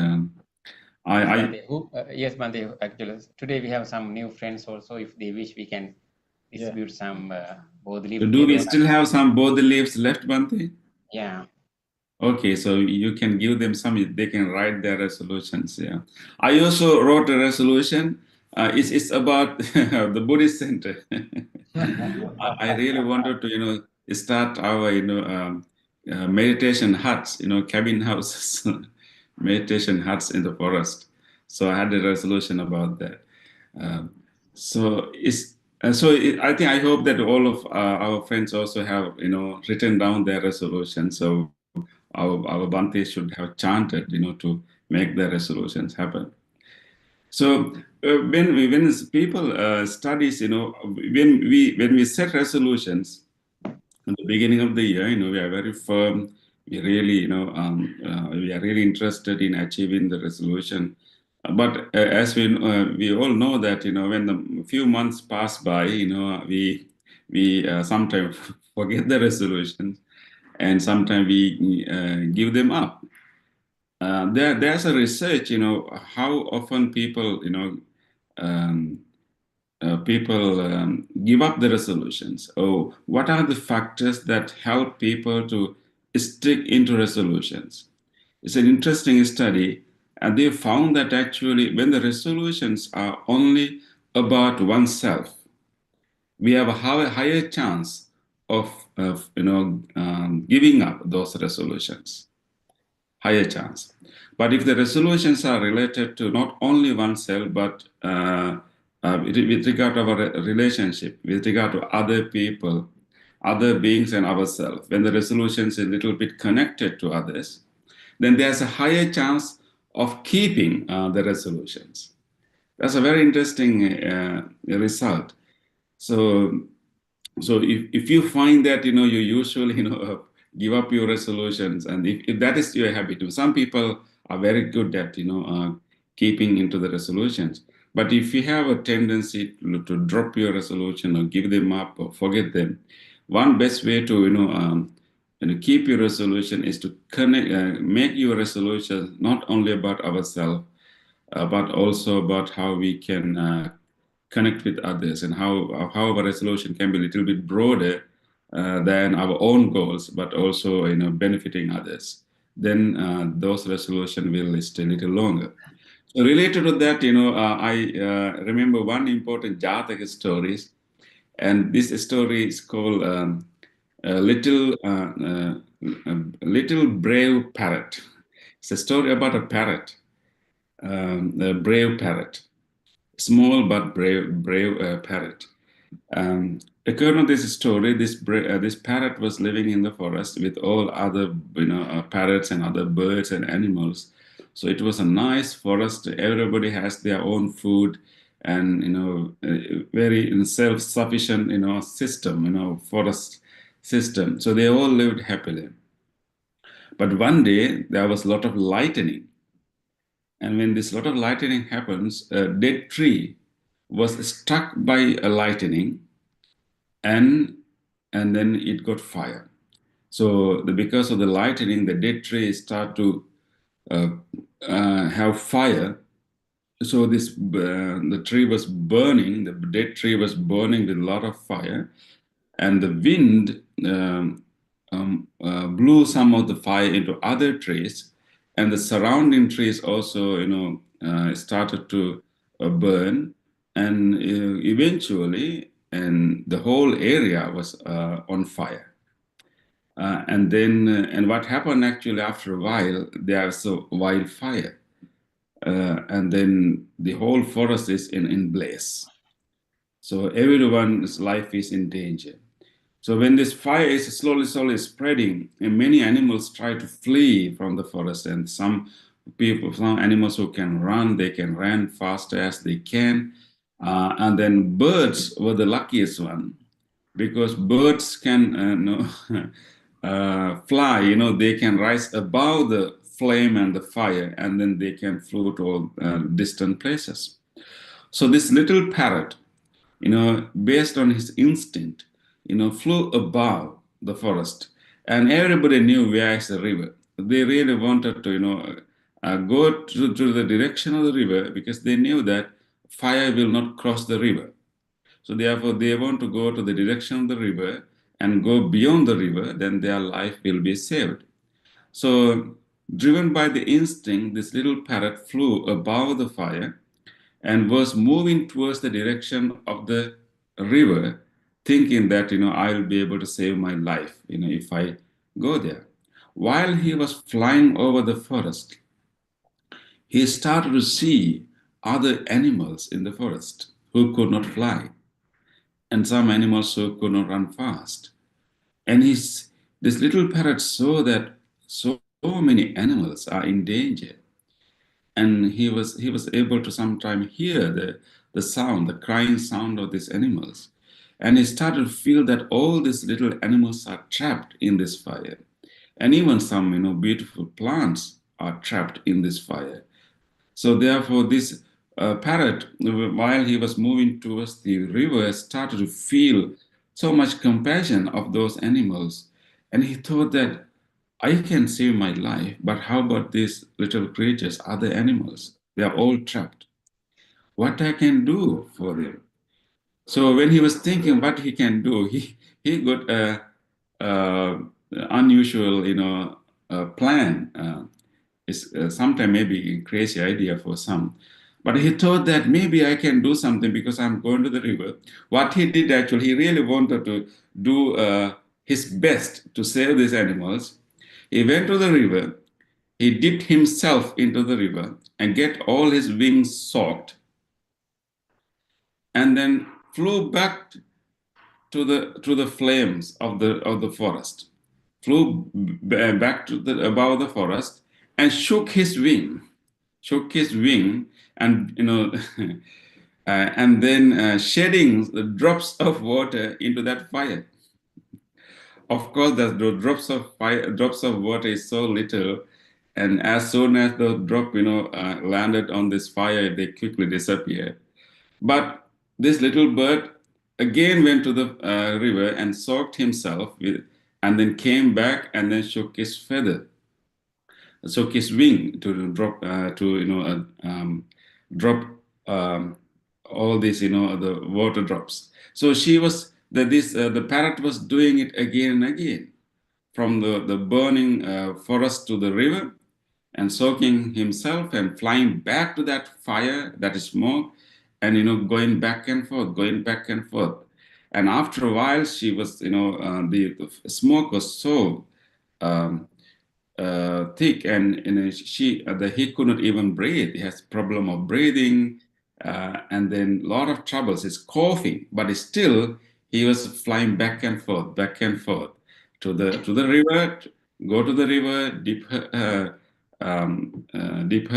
Yes, Bhante, actually, today we have some new friends also. If they wish, we can distribute some both leaf. Do we still have some both the leaves left, Bhante? Yeah. Okay, so you can give them some, they can write their resolutions. Yeah. I also wrote a resolution. It's about the Buddhist center. I really wanted to, start our, meditation huts, cabin houses, meditation huts in the forest. So I had a resolution about that. I hope that all of our friends also have, written down their resolutions. So our Bhante should have chanted, to make the resolutions happen. So when people studies, when we set resolutions in the beginning of the year, we are very firm. We really, we are really interested in achieving the resolution. But as we all know that, when the few months pass by, we sometimes forget the resolutions, and sometimes we give them up. There's a research, how often people, give up the resolutions. Oh, what are the factors that help people to stick into resolutions? It's an interesting study, and they found that actually when the resolutions are only about oneself, we have a higher chance of giving up those resolutions. Higher chance. But if the resolutions are related to not only oneself, but with regard to our relationship, with regard to other people, other beings, and ourselves, when the resolution is a little bit connected to others, then there's a higher chance of keeping the resolutions. That's a very interesting result. So if you find that you usually give up your resolutions, and if that is your habit, some people are very good at keeping into the resolutions. But if you have a tendency to drop your resolution or give them up or forget them, one best way to keep your resolution is to make your resolution not only about ourselves, but also about how we can connect with others, and how our resolution can be a little bit broader than our own goals, but also benefiting others. Then those resolutions will last a little longer. So related to that, I remember one important Jataka stories, and this story is called Little Brave Parrot. It's a story about a parrot, a brave parrot, small but brave parrot. According to this story, this parrot was living in the forest with all other parrots and other birds and animals. So it was a nice forest. Everybody has their own food, and very self-sufficient system, forest system. So they all lived happily. But one day there was a lot of lightning, and when this lot of lightning happens, a dead tree was struck by a lightning, and then it got fire. So because of the lightning, the dead tree start to have fire. So the tree was burning, the dead tree was burning with a lot of fire, and the wind blew some of the fire into other trees, and the surrounding trees also, started to burn, and eventually, and the whole area was on fire. And what happened actually after a while, there's a wildfire, and then the whole forest is in blaze. So everyone's life is in danger. So when this fire is slowly spreading, and many animals try to flee from the forest, and some animals who can run, they can run faster as they can. And then birds were the luckiest one, because birds can fly, they can rise above the flame and the fire, and then they can fly to all distant places. So this little parrot, based on his instinct, flew above the forest, and everybody knew where is the river. They really wanted to, go to the direction of the river, because they knew that fire will not cross the river. So therefore, they want to go to the direction of the river and go beyond the river, then their life will be saved. So, driven by the instinct, this little parrot flew above the fire and was moving towards the direction of the river, thinking that, I'll be able to save my life, if I go there. While he was flying over the forest, he started to see other animals in the forest who could not fly, and some animals who could not run fast. And this little parrot saw that so many animals are in danger. And he was able to sometimes hear the sound, the crying sound of these animals. And he started to feel that all these little animals are trapped in this fire. And even some, beautiful plants are trapped in this fire. So therefore, this parrot, while he was moving towards the river, started to feel so much compassion of those animals. And he thought that I can save my life, but how about these little creatures, other animals? They are all trapped. What I can do for them? So when he was thinking what he can do, he got a unusual, plan. It's sometimes maybe a crazy idea for some. But he thought that maybe I can do something because I'm going to the river. What he did actually, he really wanted to do his best to save these animals. He went to the river, he dipped himself into the river and get all his wings soaked, and then flew back to the flames of the forest, flew back to above the forest, and shook his wing, and and then shedding the drops of water into that fire. Of course, the drops of water is so little, and as soon as the drop, landed on this fire, they quickly disappeared. But this little bird again went to the river and soaked himself and then came back and then shook his feather, shook his wing to drop drop all these the water drops. So the parrot was doing it again and again, from the burning forest to the river, and soaking himself and flying back to that fire, that smoke, and going back and forth. And after a while, she was the smoke was so thick, and he could not even breathe. He has problem of breathing, and then a lot of troubles. He's coughing, but still he was flying back and forth to the river, go to the river, dip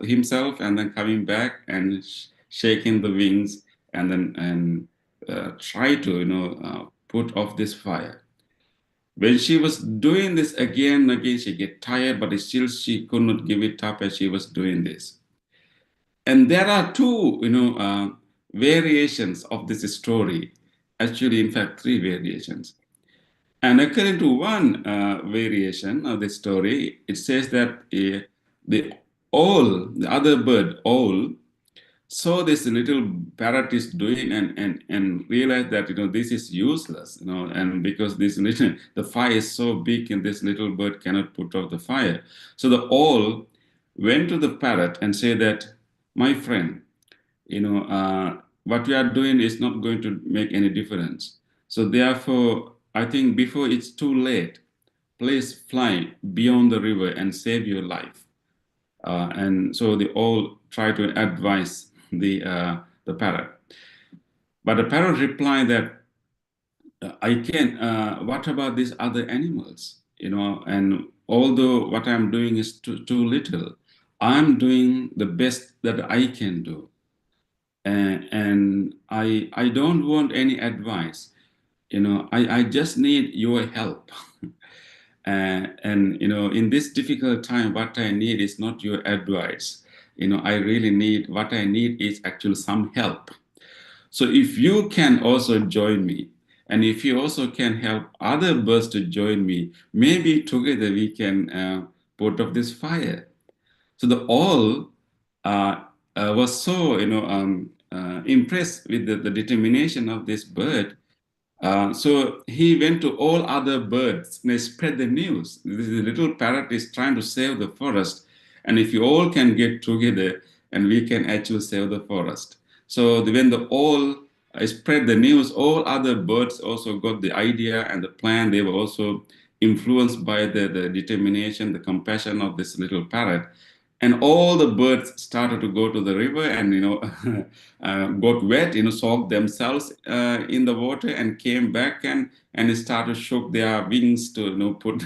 himself, and then coming back and shaking the wings, and then try to put off this fire. When she was doing this again and again, she get tired, but still she could not give it up as she was doing this. And there are two, variations of this story. Actually, in fact, three variations. And according to one variation of the story, it says that the owl, the other bird, owl, saw this little parrot is doing and realized that, this is useless, and because this little, the fire is so big and this little bird cannot put out the fire. So the owl went to the parrot and said that, my friend, what we are doing is not going to make any difference. So therefore, I think before it's too late, please fly beyond the river and save your life. And so they all try to advise the parrot. But the parrot replied that, I can't, what about these other animals? And although what I'm doing is too little, I'm doing the best that I can do. And I don't want any advice. I just need your help. And in this difficult time, what I need is not your advice. What I need is actually some help. So if you can also join me, and if you also can help other birds to join me, maybe together we can put off this fire. So the owl was so impressed with the determination of this bird. So he went to all other birds and they spread the news. This little parrot is trying to save the forest, and if you all can get together, and we can actually save the forest. So when the owl spread the news, all other birds also got the idea and the plan. They were also influenced by the determination, the compassion of this little parrot. And all the birds started to go to the river and, got wet, soaked themselves in the water and came back and started to shook their wings to, put,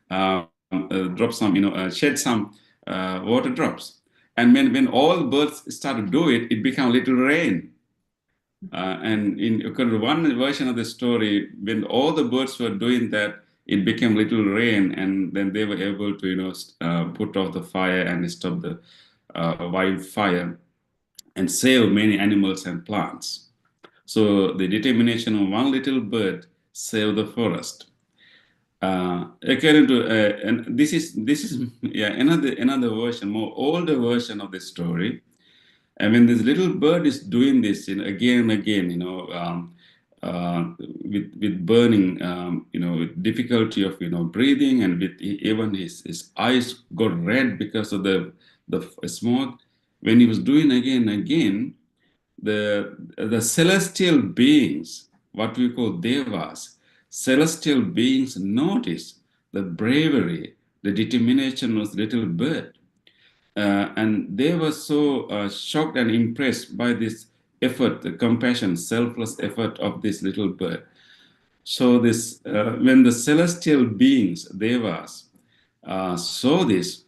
drop some, shed some water drops. And when all birds started to do it, it became a little rain. And in one version of the story, when all the birds were doing that, it became little rain, and then they were able to, put out the fire and stop the wildfire and save many animals and plants. So the determination of one little bird saved the forest. According to, and this is another version, more older version of the story. And when this little bird is doing this again and again, with burning, with difficulty of breathing, and with even his eyes got red because of the smoke. When he was doing again and again, the celestial beings, what we call devas, celestial beings, noticed the bravery, the determination of the little bird. And they were so shocked and impressed by this effort, the compassion, selfless effort of this little bird. So this, when the celestial beings, devas, saw this,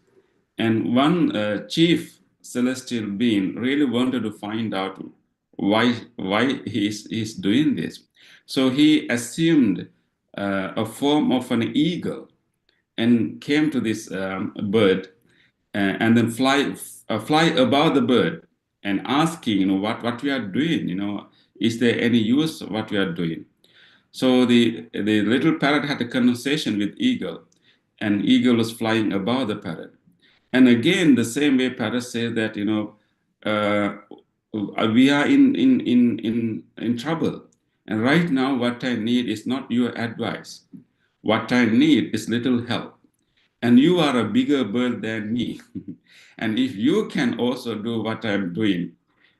and one chief celestial being really wanted to find out why he's doing this. So he assumed a form of an eagle and came to this bird and then fly above the bird and asking, what we are doing, is there any use of what we are doing? So the little parrot had a conversation with eagle, and eagle was flying above the parrot. And again, the same way parrot says that, we are in trouble. And right now, what I need is not your advice. What I need is little help. And you are a bigger bird than me. And if you can also do what I'm doing,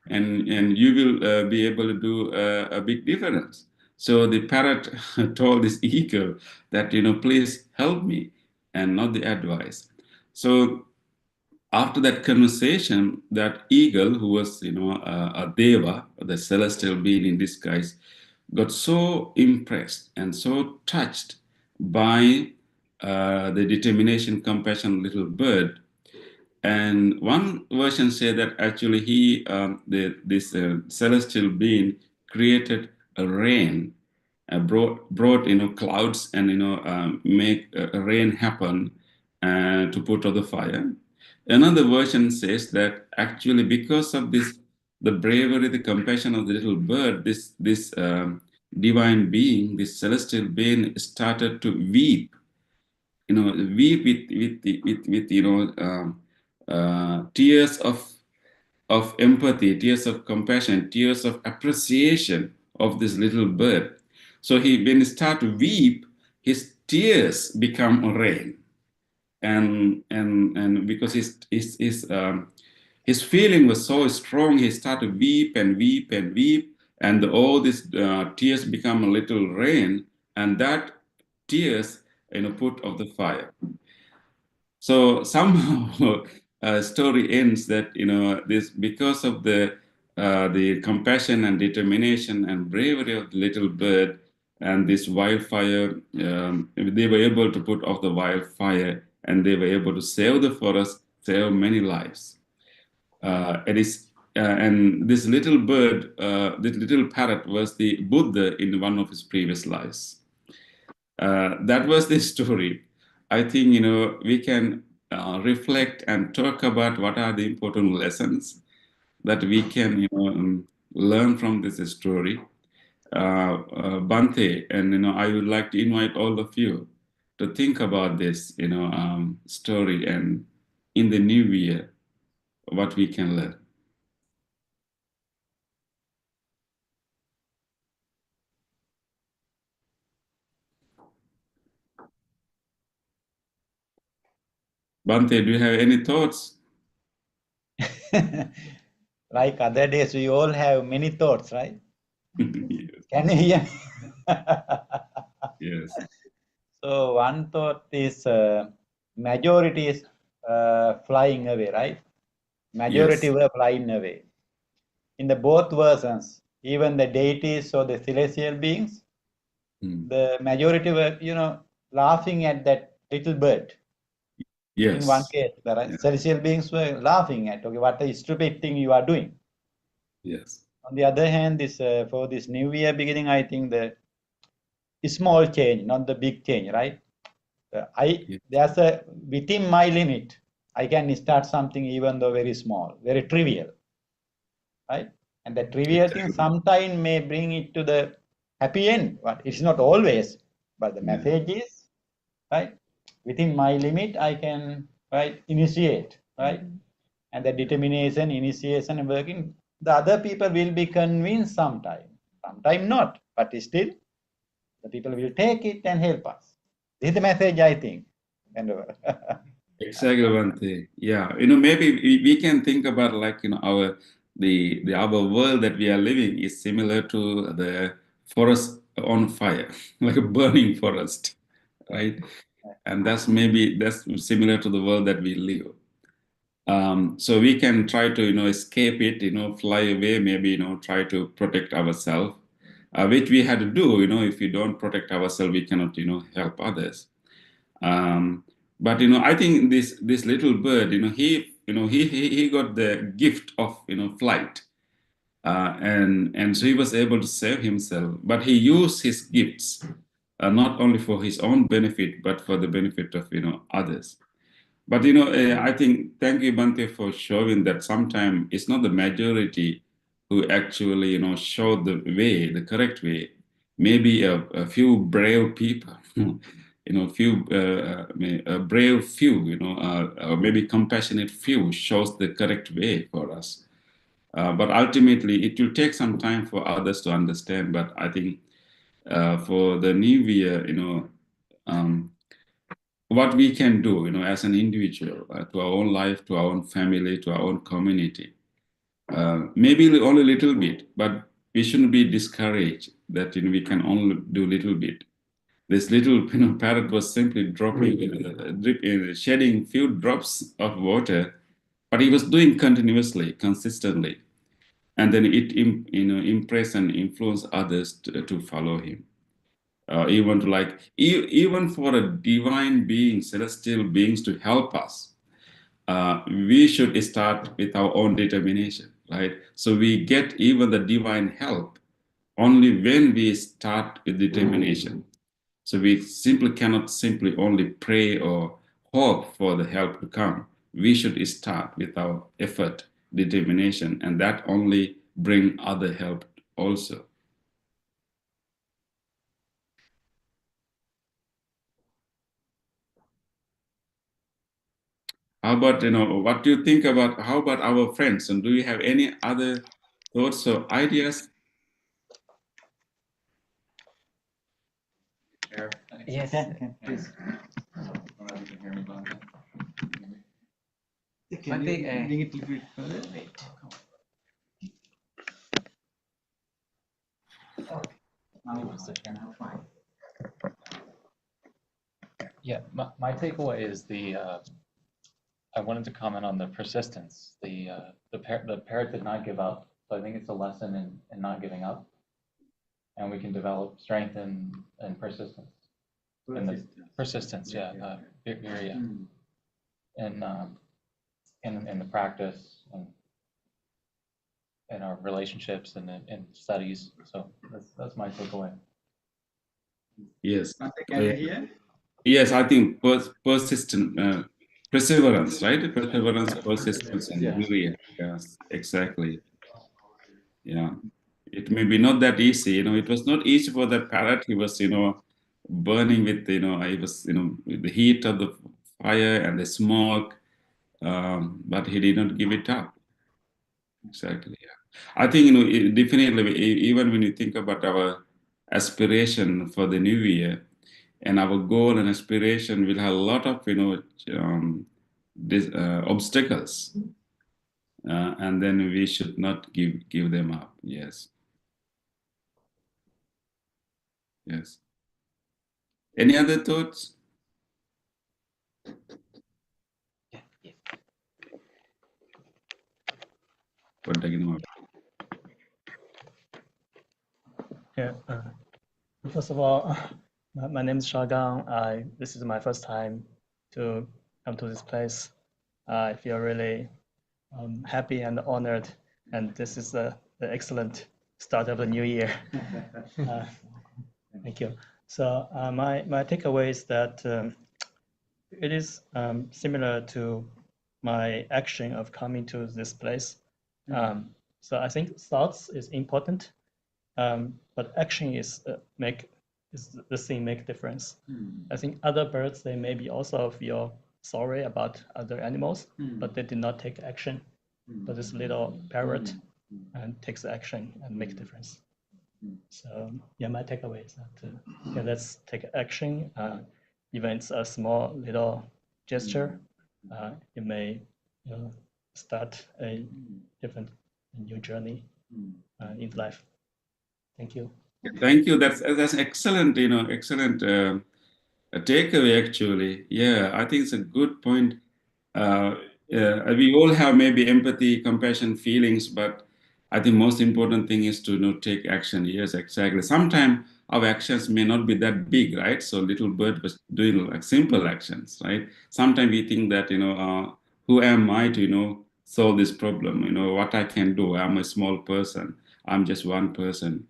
and you will be able to do a big difference. So the parrot told this eagle that, please help me, and not the advice. So after that conversation, that eagle, who was, a deva, the celestial being in disguise, got so impressed and so touched by the determination, compassion, little bird. And one version said that actually he, this celestial being, created a rain, brought clouds, and make a rain happen to put out the fire. Another version says that actually because of this, the bravery, the compassion of the little bird, this divine being, this celestial being, started to weep. Weep with tears of empathy, tears of compassion, tears of appreciation of this little bird. So when he start to weep, his tears become rain, and because his feeling was so strong, he started to weep and weep and weep, and all these tears become a little rain, and that tears put of the fire. So somehow story ends that this because of the compassion and determination and bravery of the little bird and this wildfire, they were able to put off the wildfire, and they were able to save the forest, save many lives. And this little bird, this little parrot was the Buddha in one of his previous lives. That was the story. I think we can reflect and talk about what are the important lessons that we can learn from this story. Bante, and I would like to invite all of you to think about this story, and in the new year what we can learn. Bante, do you have any thoughts? Like other days, we all have many thoughts, right? Yes. Can you hear me? Yes. So one thought is majority is flying away, right? Majority Yes. were flying away. In the both versions, even the deities or the celestial beings, the majority were, laughing at that little bird. In one Yes. case, the Yeah. celestial beings were laughing at, okay, what a stupid thing you are doing. Yes. On the other hand, this for this new year beginning, I think the small change, not the big change, right? Yes. There's a within my limit, I can start something even though very small, very trivial, right? And the trivial thing Exactly. sometimes may bring it to the happy end, but it's not always. But the Yeah. message is, right? Within my limit, I can initiate, right? And the determination, initiation, and working, the other people will be convinced sometime not, but still the people will take it and help us. This is the message, I think. And Exactly, Bante. Yeah, maybe we can think about like our world that we are living is similar to the forest on fire, like a burning forest, right? And that's similar to the world that we live. So we can try to escape it, fly away, maybe try to protect ourselves, which we had to do. If we don't protect ourselves, we cannot help others. Um, but I think this little bird, he got the gift of flight, and so he was able to save himself. But he used his gifts not only for his own benefit, but for the benefit of others. But I think thank you, Bante, for showing that sometimes it's not the majority who actually show the way, the correct way. Maybe a few brave people, few a brave few, or maybe compassionate few shows the correct way for us. But ultimately, it will take some time for others to understand. But I think for the new year, um, what we can do, as an individual, to our own life, to our own family, to our own community. Maybe only a little bit, but we shouldn't be discouraged that we can only do a little bit. This little parrot was simply shedding few drops of water, but he was doing continuously, consistently, and then it impress and influence others to follow him. Even to even for a divine being, celestial beings to help us, we should start with our own determination, right? So we get even the divine help only when we start with determination. So we simply cannot simply only pray or hope for the help to come. We should start with our effort, determination, and that only bring other help also. How about, what do you think about, how about our friends? And do you have any other thoughts or ideas? Yes. Please. Can you bring it a little bit further? Wait. Yeah, my takeaway is I wanted to comment on the persistence. The parrot did not give up. So I think it's a lesson in not giving up, and we can develop strength and persistence. Persistence, yeah, virya, in the practice and in our relationships and in studies. So that's my takeaway. Yes. Can you hear? Yes, I think persistent, perseverance, right? Perseverance, persistence, and virya. Yes, exactly. Yeah. It may be not that easy. It was not easy for that parrot. He was, burning with, I was, with the heat of the fire and the smoke, but he did not give it up. Exactly. Yeah. I think, definitely, even when you think about our aspiration for the new year, and our goal and aspiration will have a lot of, obstacles, and then we should not give them up. Yes. Yes. Any other thoughts? Yeah, yes. What do you know? Yeah. First of all, my name is Shagang. This is my first time to come to this place. I feel really happy and honored, and this is the excellent start of the new year. Thank you. So my takeaway is that it is similar to my action of coming to this place. So I think thoughts is important, but action is the thing make difference. I think other birds, they maybe also feel sorry about other animals, but they did not take action. But this little parrot and takes action and make difference. So yeah, my takeaway is that yeah, let's take action. Even it's a small little gesture, it may start a different new journey in life. Thank you. Thank you. That's excellent. Excellent takeaway. Actually, yeah, I think it's a good point. We all have maybe empathy, compassion, feelings, but I think most important thing is to take action. Yes, exactly. Sometimes our actions may not be that big, right? So little bird was doing like simple actions, right? Sometimes we think that who am I to solve this problem? What I can do. I'm a small person. I'm just one person.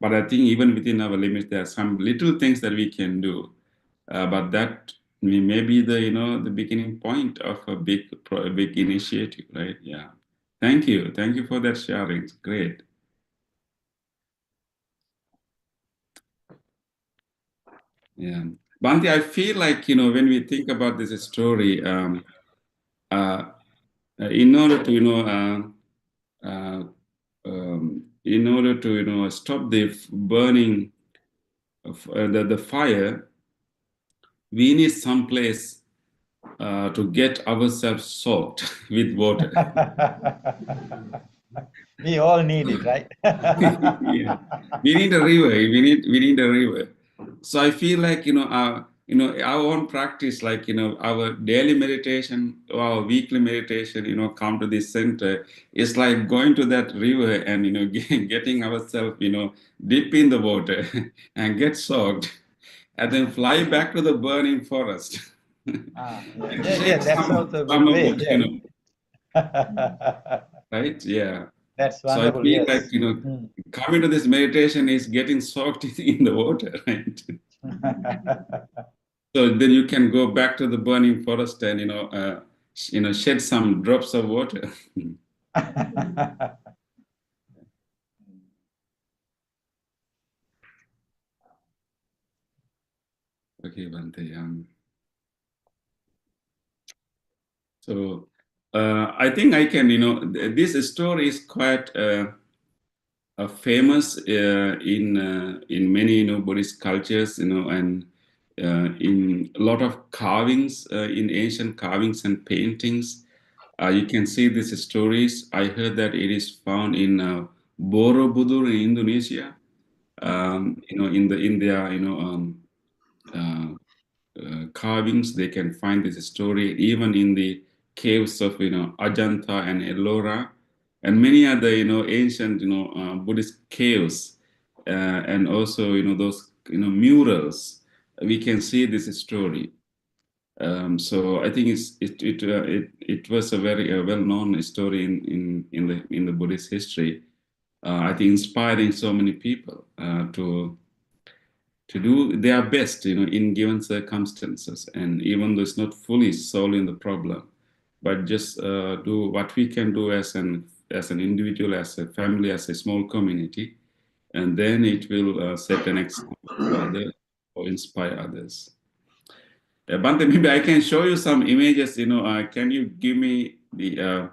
But I think even within our limits, there are some little things that we can do. But that may be the beginning point of a big initiative, right? Yeah. Thank you for that sharing. It's great. Yeah, Bhante, I feel like when we think about this story, in order to in order to stop the burning of the fire, we need some place to get ourselves soaked with water. We all need it, right? Yeah. We need a river. We need a river. So I feel like our own practice, like our daily meditation or our weekly meditation, come to this center. It's like going to that river and getting ourselves dip in the water and get soaked, and then fly back to the burning forest. And shake That's also a some good of way. that, right? Yeah. That's So I wonderful. feel Yes. like coming to this meditation is getting soaked in the water, right? So then you can go back to the burning forest and shed some drops of water. Okay, Bhante. So I think I can, this story is quite famous in many, Buddhist cultures, and in a lot of carvings, in ancient carvings and paintings. You can see these stories. I heard that it is found in Borobudur in Indonesia. In their, carvings, they can find this story even in the caves of, Ajanta and Ellora, and many other, ancient, Buddhist caves, and also, those, murals. We can see this story. So I think it was a very well-known story in the Buddhist history. I think inspiring so many people to do their best, in given circumstances, and even though it's not fully solving the problem, but just do what we can do as an individual, as a family, as a small community, and then it will set an example for others or inspire others. Bante, maybe I can show you some images. Can you give me the?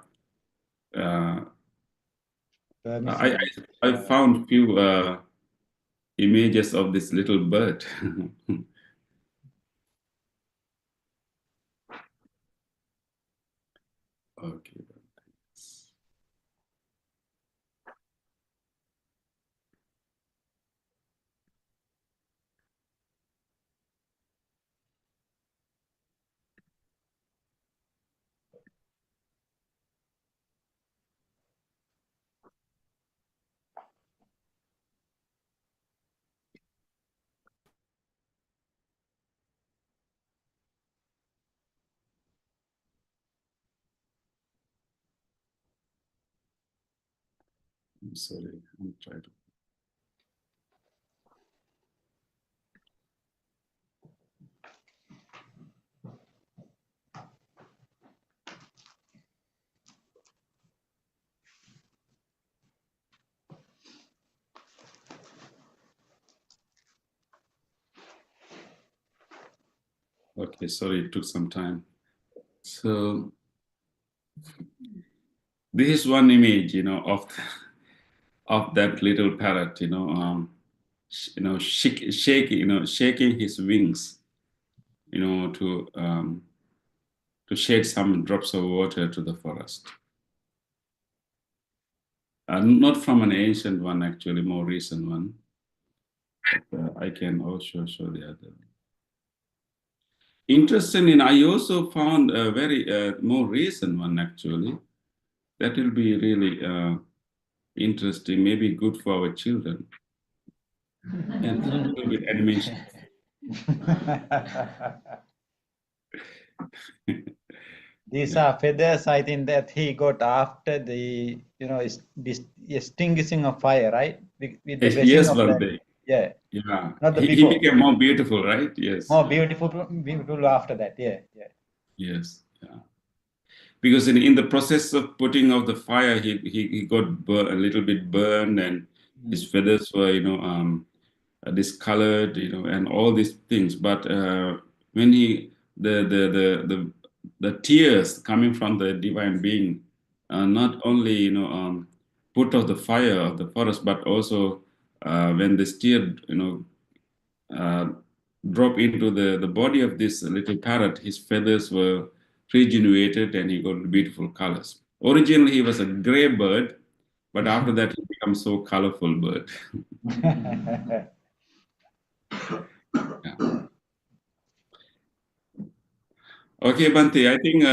I found few images of this little bird. Okay. I'm sorry, I'm trying to. Okay, sorry, it took some time. So this is one image, of that little parrot, shaking his wings, to shed some drops of water to the forest. Not from an ancient one, actually, more recent one. But, I can also show the other. Interesting, I also found a very more recent one, actually. That will be really interesting, maybe good for our children. And a little bit animation. These are feathers, I think, that he got after the, extinguishing of fire, right? With the blessing Yes, of that. Bante. Yeah. Yeah. Not the He before. became more beautiful, right? Yes. More beautiful after that. Yeah. Yes. Yeah. Because in the process of putting out the fire, he got a little bit burned, and his feathers were, discolored, and all these things. But when the tears coming from the divine being, not only put out the fire of the forest, but also when the tear drop into the body of this little parrot, his feathers were regenerated and he got beautiful colors. Originally, he was a gray bird, but after that, he becomes so colorful bird. Yeah. Okay, Bante, I think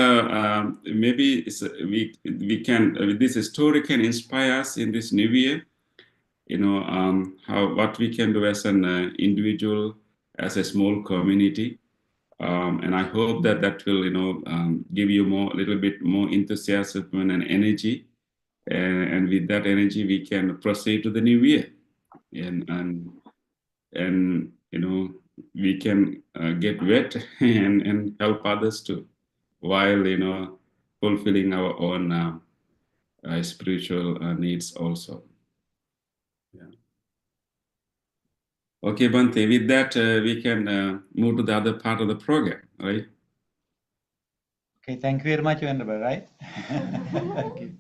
maybe we can this story can inspire us in this new year. What we can do as an individual, as a small community, and I hope that will give you a little bit more enthusiasm and energy, and with that energy we can proceed to the new year, and we can get wet and help others too, while fulfilling our own spiritual needs also. Yeah. Okay, Bante, with that we can move to the other part of the program, right? Okay, thank you very much, Venerable, right? Thank you.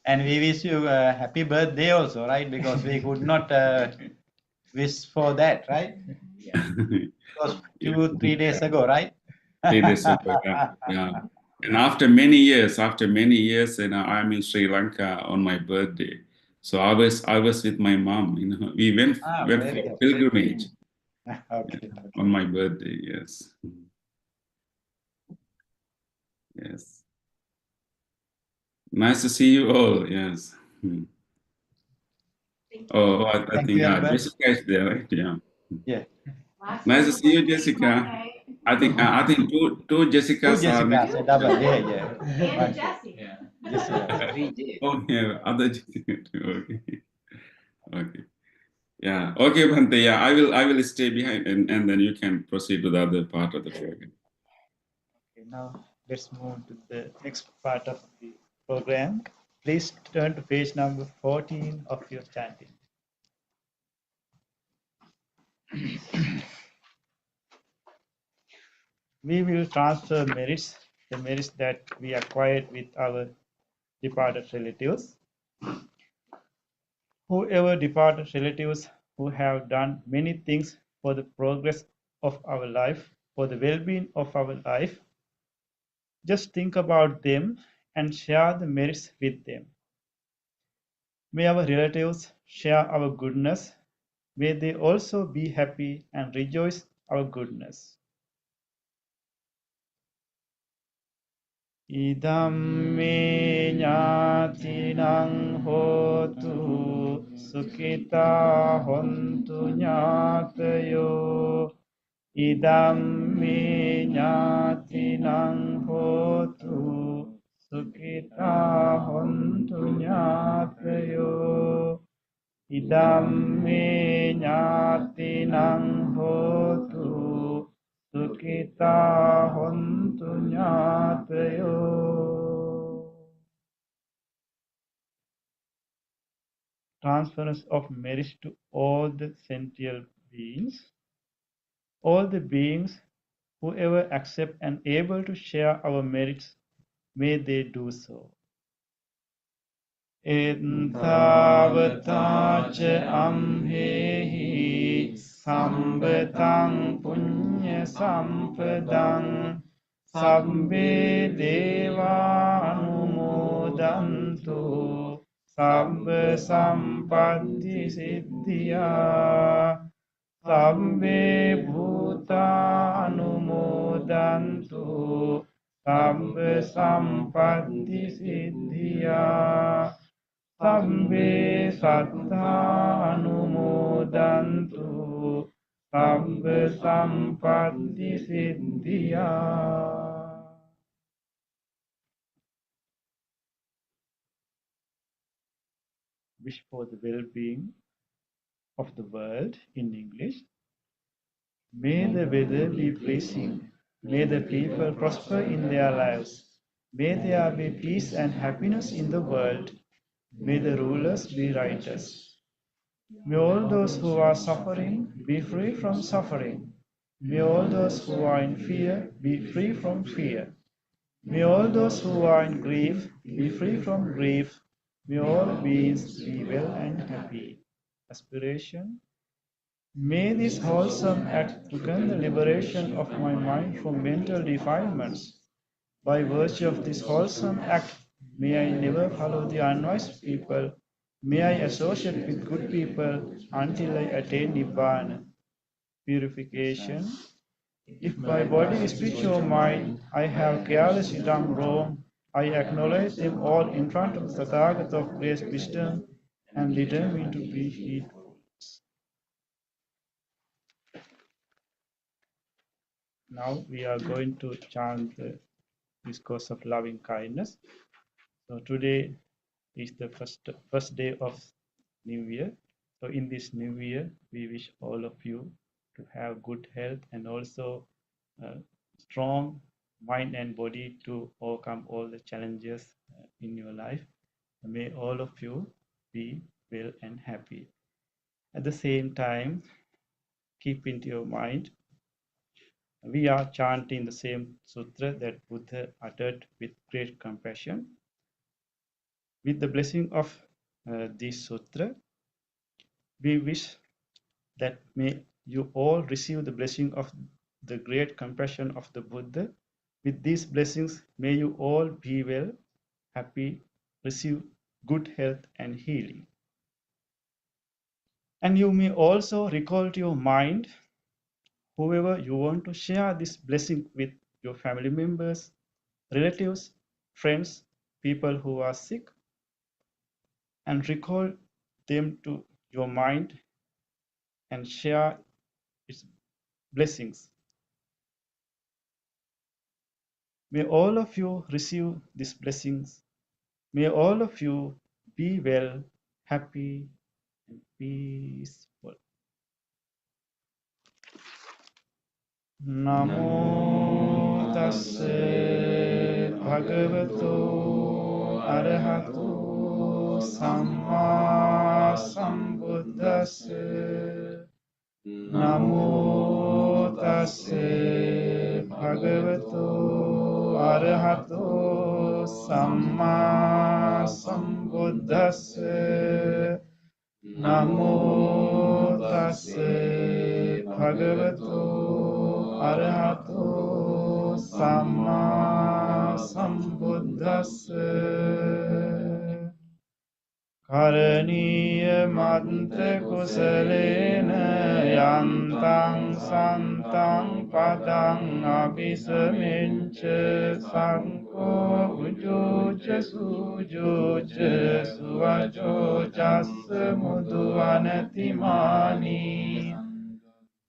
And we wish you a happy birthday also, right? Because we could not wish for that, right? It was Yeah. 2-3 days ago, right? 3 days ago, yeah. And after many years, I'm in Sri Lanka on my birthday. So I was with my mom. We went Very for good. pilgrimage Okay. on my birthday. Yes, yes. Nice to see you all. Yes. Oh, I Thank think you, Venerable. Jessica is there, right? Yeah. Yeah. Nice to see you, Jessica. I think two Jessicas Two are next. Jessicas, a double. Yeah, yeah. Yeah. Jessica. 3J. Oh, yeah, other Jessica too. Okay. Okay. Yeah. Okay, Bhante. Yeah, I will stay behind and then you can proceed to the other part of the program. Okay, now let's move to the next part of the program. Please turn to page number 14 of your chanting. We will transfer merits, the merits that we acquired with our departed relatives. Whoever departed relatives who have done many things for the progress of our life, for the well-being of our life, just think about them and share the merits with them. May our relatives share our goodness. May they also be happy and rejoice our goodness. Idam me ñātinang hotu sukhita hontu ñātayo. Idam me ñātinang hotu sukhita hontu ñātayo. Idam me ñātinang hotu sukhita hontu ñātayo. Transference of merits to all the sentient beings. All the beings, whoever accept and able to share our merits, may they do so. Ettavata ca amhehi sambetang punya sampadang sabbe deva anumodantu sabba sampatti siddhya sabbe bhuta anumodantu sabba sampatti siddhya Sabbe sattha anumodantu sabba sampatti siddhya. Wish for the well-being of the world in English. May the weather be pleasing. May the people prosper in their lives. May there be peace and happiness in the world. May the rulers be righteous. May all those who are suffering be free from suffering. May all those who are in fear be free from fear. May all those who are in grief be free from grief. May all beings be well and happy. Aspiration. May this wholesome act begin the liberation of my mind from mental defilements. By virtue of this wholesome act, may I never follow the unwise people. May I associate with good people until I attain Nibbana. Purification. If my body, speech, or mind I have carelessly done wrong, I acknowledge them all in front of the Tathagata of great wisdom and determine to be heedful. Now we are going to chant the discourse of loving kindness. So today is the first day of New Year. So in this New Year, we wish all of you to have good health and also strong mind and body to overcome all the challenges in your life. May all of you be well and happy. At the same time, keep into your mind we are chanting the same sutra that Buddha uttered with great compassion. With the blessing of this sutra, we wish that may you all receive the blessing of the great compassion of the Buddha. With these blessings, may you all be well, happy, receive good health and healing. And you may also recall to your mind whoever you want to share this blessing with, your family members, relatives, friends, people who are sick, and recall them to your mind and share its blessings. May all of you receive these blessings. May all of you be well, happy, and peaceful. Namo tassa bhagavato arahato samma sambuddhassa. Namo tassa bhagavato arahato samma sambuddhassa. Namo tassa bhagavato arahato samma sambuddhassa. Karaniya mantra kusalena yantang santang padang abhisamincha sanko ujoja sujoja suvajo jassa mudhuvanati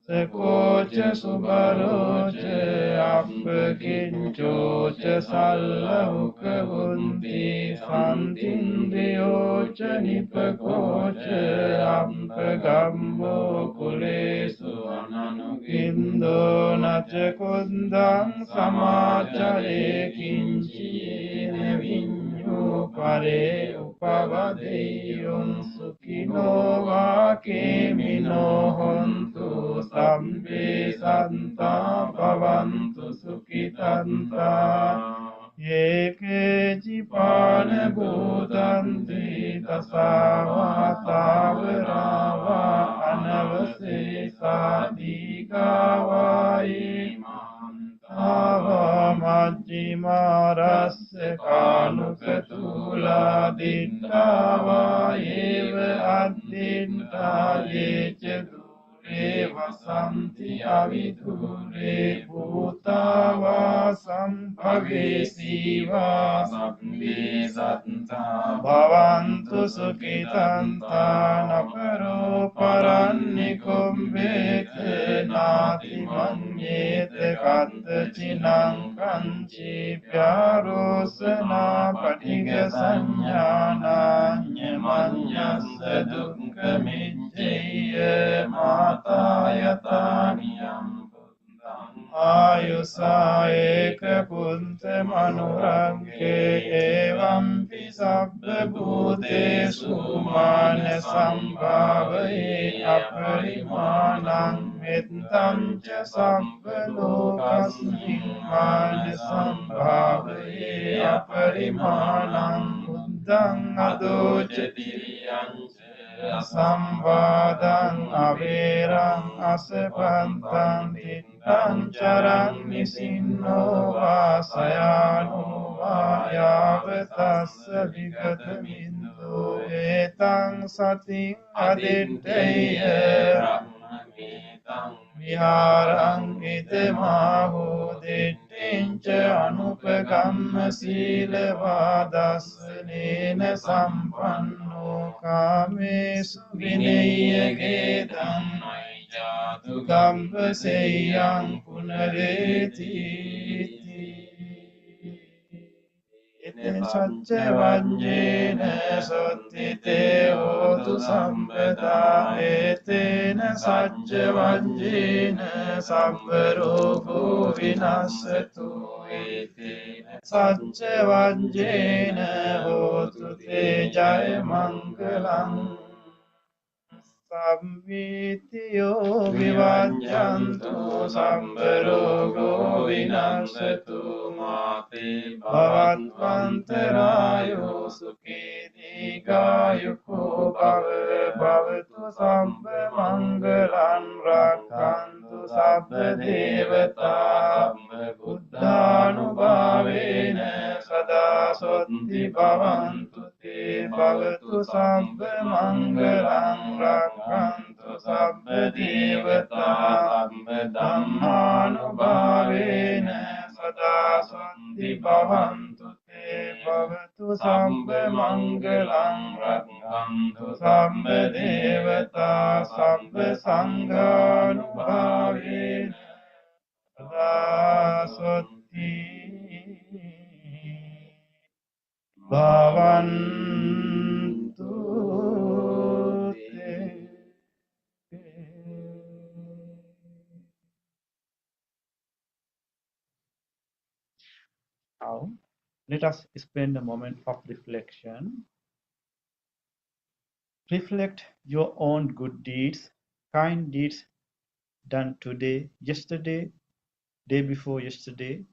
Sekocha subalocha appakinchocha sallahuka bunti santindriyocha nipakocha appagambo kulesu ananukindo nacha kundang samachare kinchine vinyo pare upavadeyum sukino vakemino hontu Sambe santa bhavantu sukhitanta Yeke jipana bhutanti tasava tavarava anavase sadhikava imantava majjima rasa kanukatula dittava eva addinta yecha Vasanti avidure bhutava sampavesiva sabbe satta bhavantu sukhitanta naparo parannikum vete nati manyete katta chinang kanchi pyarosana patiga sanyana nyamanyasa dukkha mijjaya Matayatanyam Ayusa eka punte manurangke evam pisabbe bhutesu mane sambhavaye aparimanang mettam ca sabbe lokasmin mane sambhavaye aparimanang buddhang adocetiriyan Sambadang averang asepantang tittang charang nisinno vasayano vayavatassa vigatamindo etang sating aditteya viharang itemaho dittinca anupakamma silevadasanena sampanno kamesu vinayyagetam jatu kampaseyang punareti Ete sacca vanjena sottite hotu sampata etena sacca vanjena sabbarogo vinasatu etena sacca vanjena hotu te jaya mangalam sammitiyo විවජ්ජන්තු vivajjantu සම්බරෝගෝ විනස්සතු මාතේ භවත්වන්තරායෝ සුඛේ දීඝායුකෝ භව bhavatu sabba mangalan rakantu sabba devata buddhanubhavena sada sotti bhavantu te bhavatu sabba mangalan rakantu sabba devata dhammanubhavena sada sotti bhavantu te bhavatu sabba mangalan rakantu sabba devata sabba sanghanubhavena sada sotti bhavantu te. Now, let us spend a moment of reflection. Reflect your own good deeds, kind deeds done today, yesterday, day before yesterday,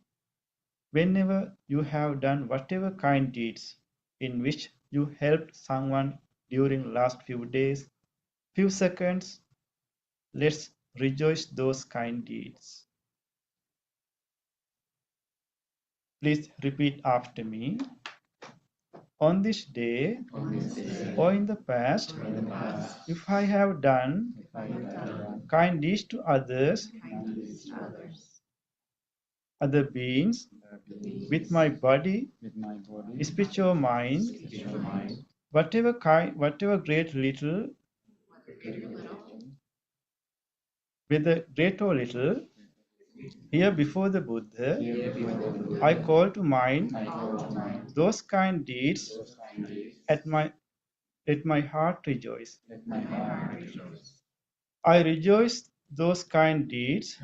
whenever you have done whatever kind deeds in which you helped someone during last few days, few seconds, let's rejoice those kind deeds. Please repeat after me. On this day, or in the past, if I have done kind deeds to others, other beings, with my body, speech or mind, whatever great little, whether great or little, here before the Buddha, I call to mind those kind deeds. Let my heart rejoice. I rejoice those kind deeds,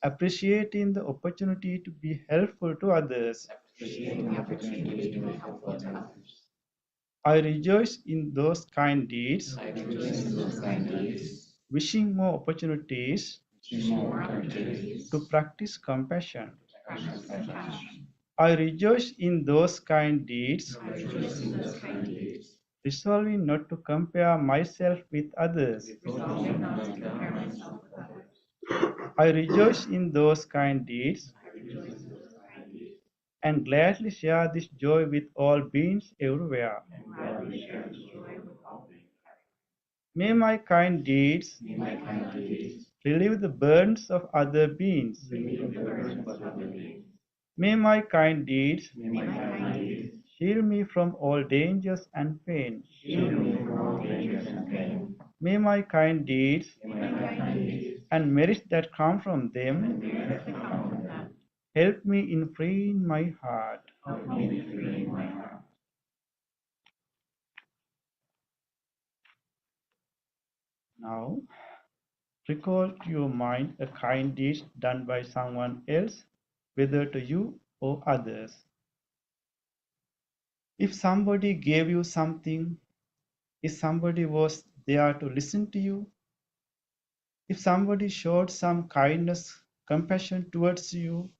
appreciating the opportunity to be helpful to others. I rejoice in those kind deeds, wishing more opportunities to practice compassion. I rejoice in those kind deeds, resolving not to compare myself with others. I rejoice in those kind deeds and gladly share this joy with all beings everywhere. May my kind deeds relieve the burdens of other beings. May my kind deeds shield me from all dangers and pain. May my kind deeds and merits that come from them help me in freeing my heart. Now, recall to your mind a kind deed done by someone else, whether to you or others. If somebody gave you something, if somebody was there to listen to you, if somebody showed some kindness, compassion towards you,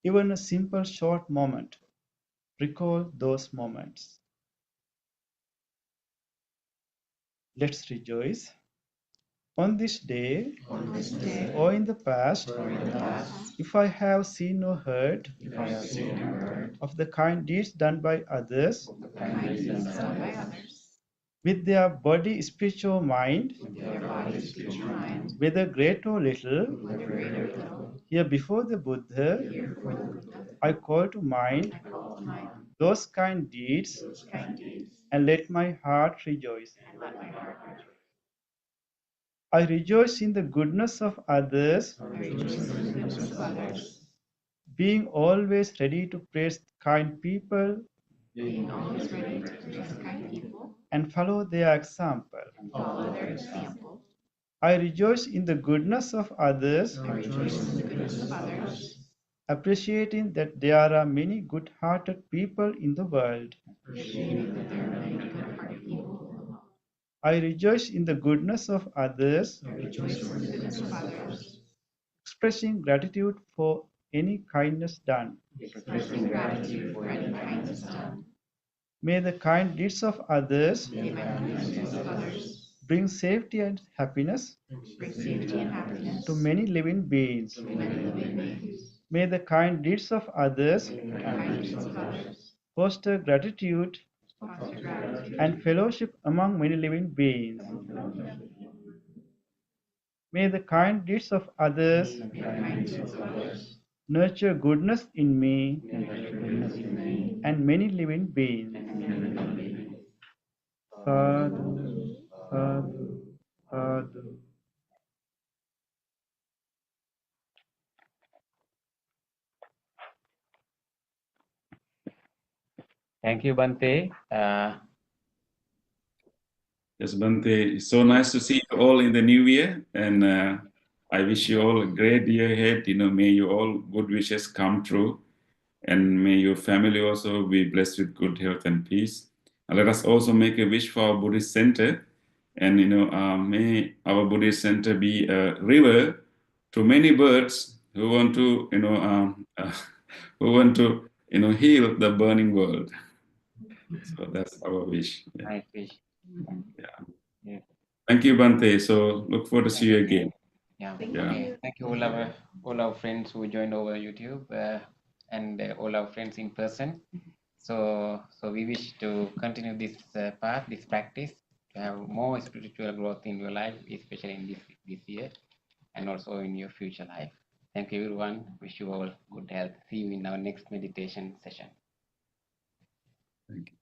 even a simple short moment, recall those moments. Let's rejoice. On this day, or in the past, if I have seen or heard of the kind deeds done by others, with their body, speech, or mind, whether great or little, here before the Buddha, I call to mind those kind deeds and let my heart rejoice. I rejoice in the goodness of others, being always ready to praise kind people and follow their example. I rejoice in the goodness of others, appreciating that there are many good-hearted people in the world. I rejoice in the goodness of others, expressing gratitude for any kindness done. May the kind deeds of others bring safety and happiness to many living beings. May the kind deeds of others foster gratitude and fellowship among many living beings. May the kind deeds of others nurture goodness in me and many living beings. Sadhu, sadhu, sadhu. Thank you, Bante. Yes, Bante, it's so nice to see you all in the new year, and I wish you all a great year ahead. May you all good wishes come true, and may your family also be blessed with good health and peace. And let us also make a wish for our Buddhist center, and may our Buddhist center be a river to many birds who want to, heal the burning world. So that's our wish. Yeah. Nice wish. Yeah. Yeah. Thank you, Bante. So look forward to see you again. Yeah. Yeah. Okay. Thank you all our friends who joined over YouTube and all our friends in person. So we wish to continue this path, this practice, to have more spiritual growth in your life, especially in this year, and also in your future life. Thank you, everyone. Wish you all good health. See you in our next meditation session. Thank you.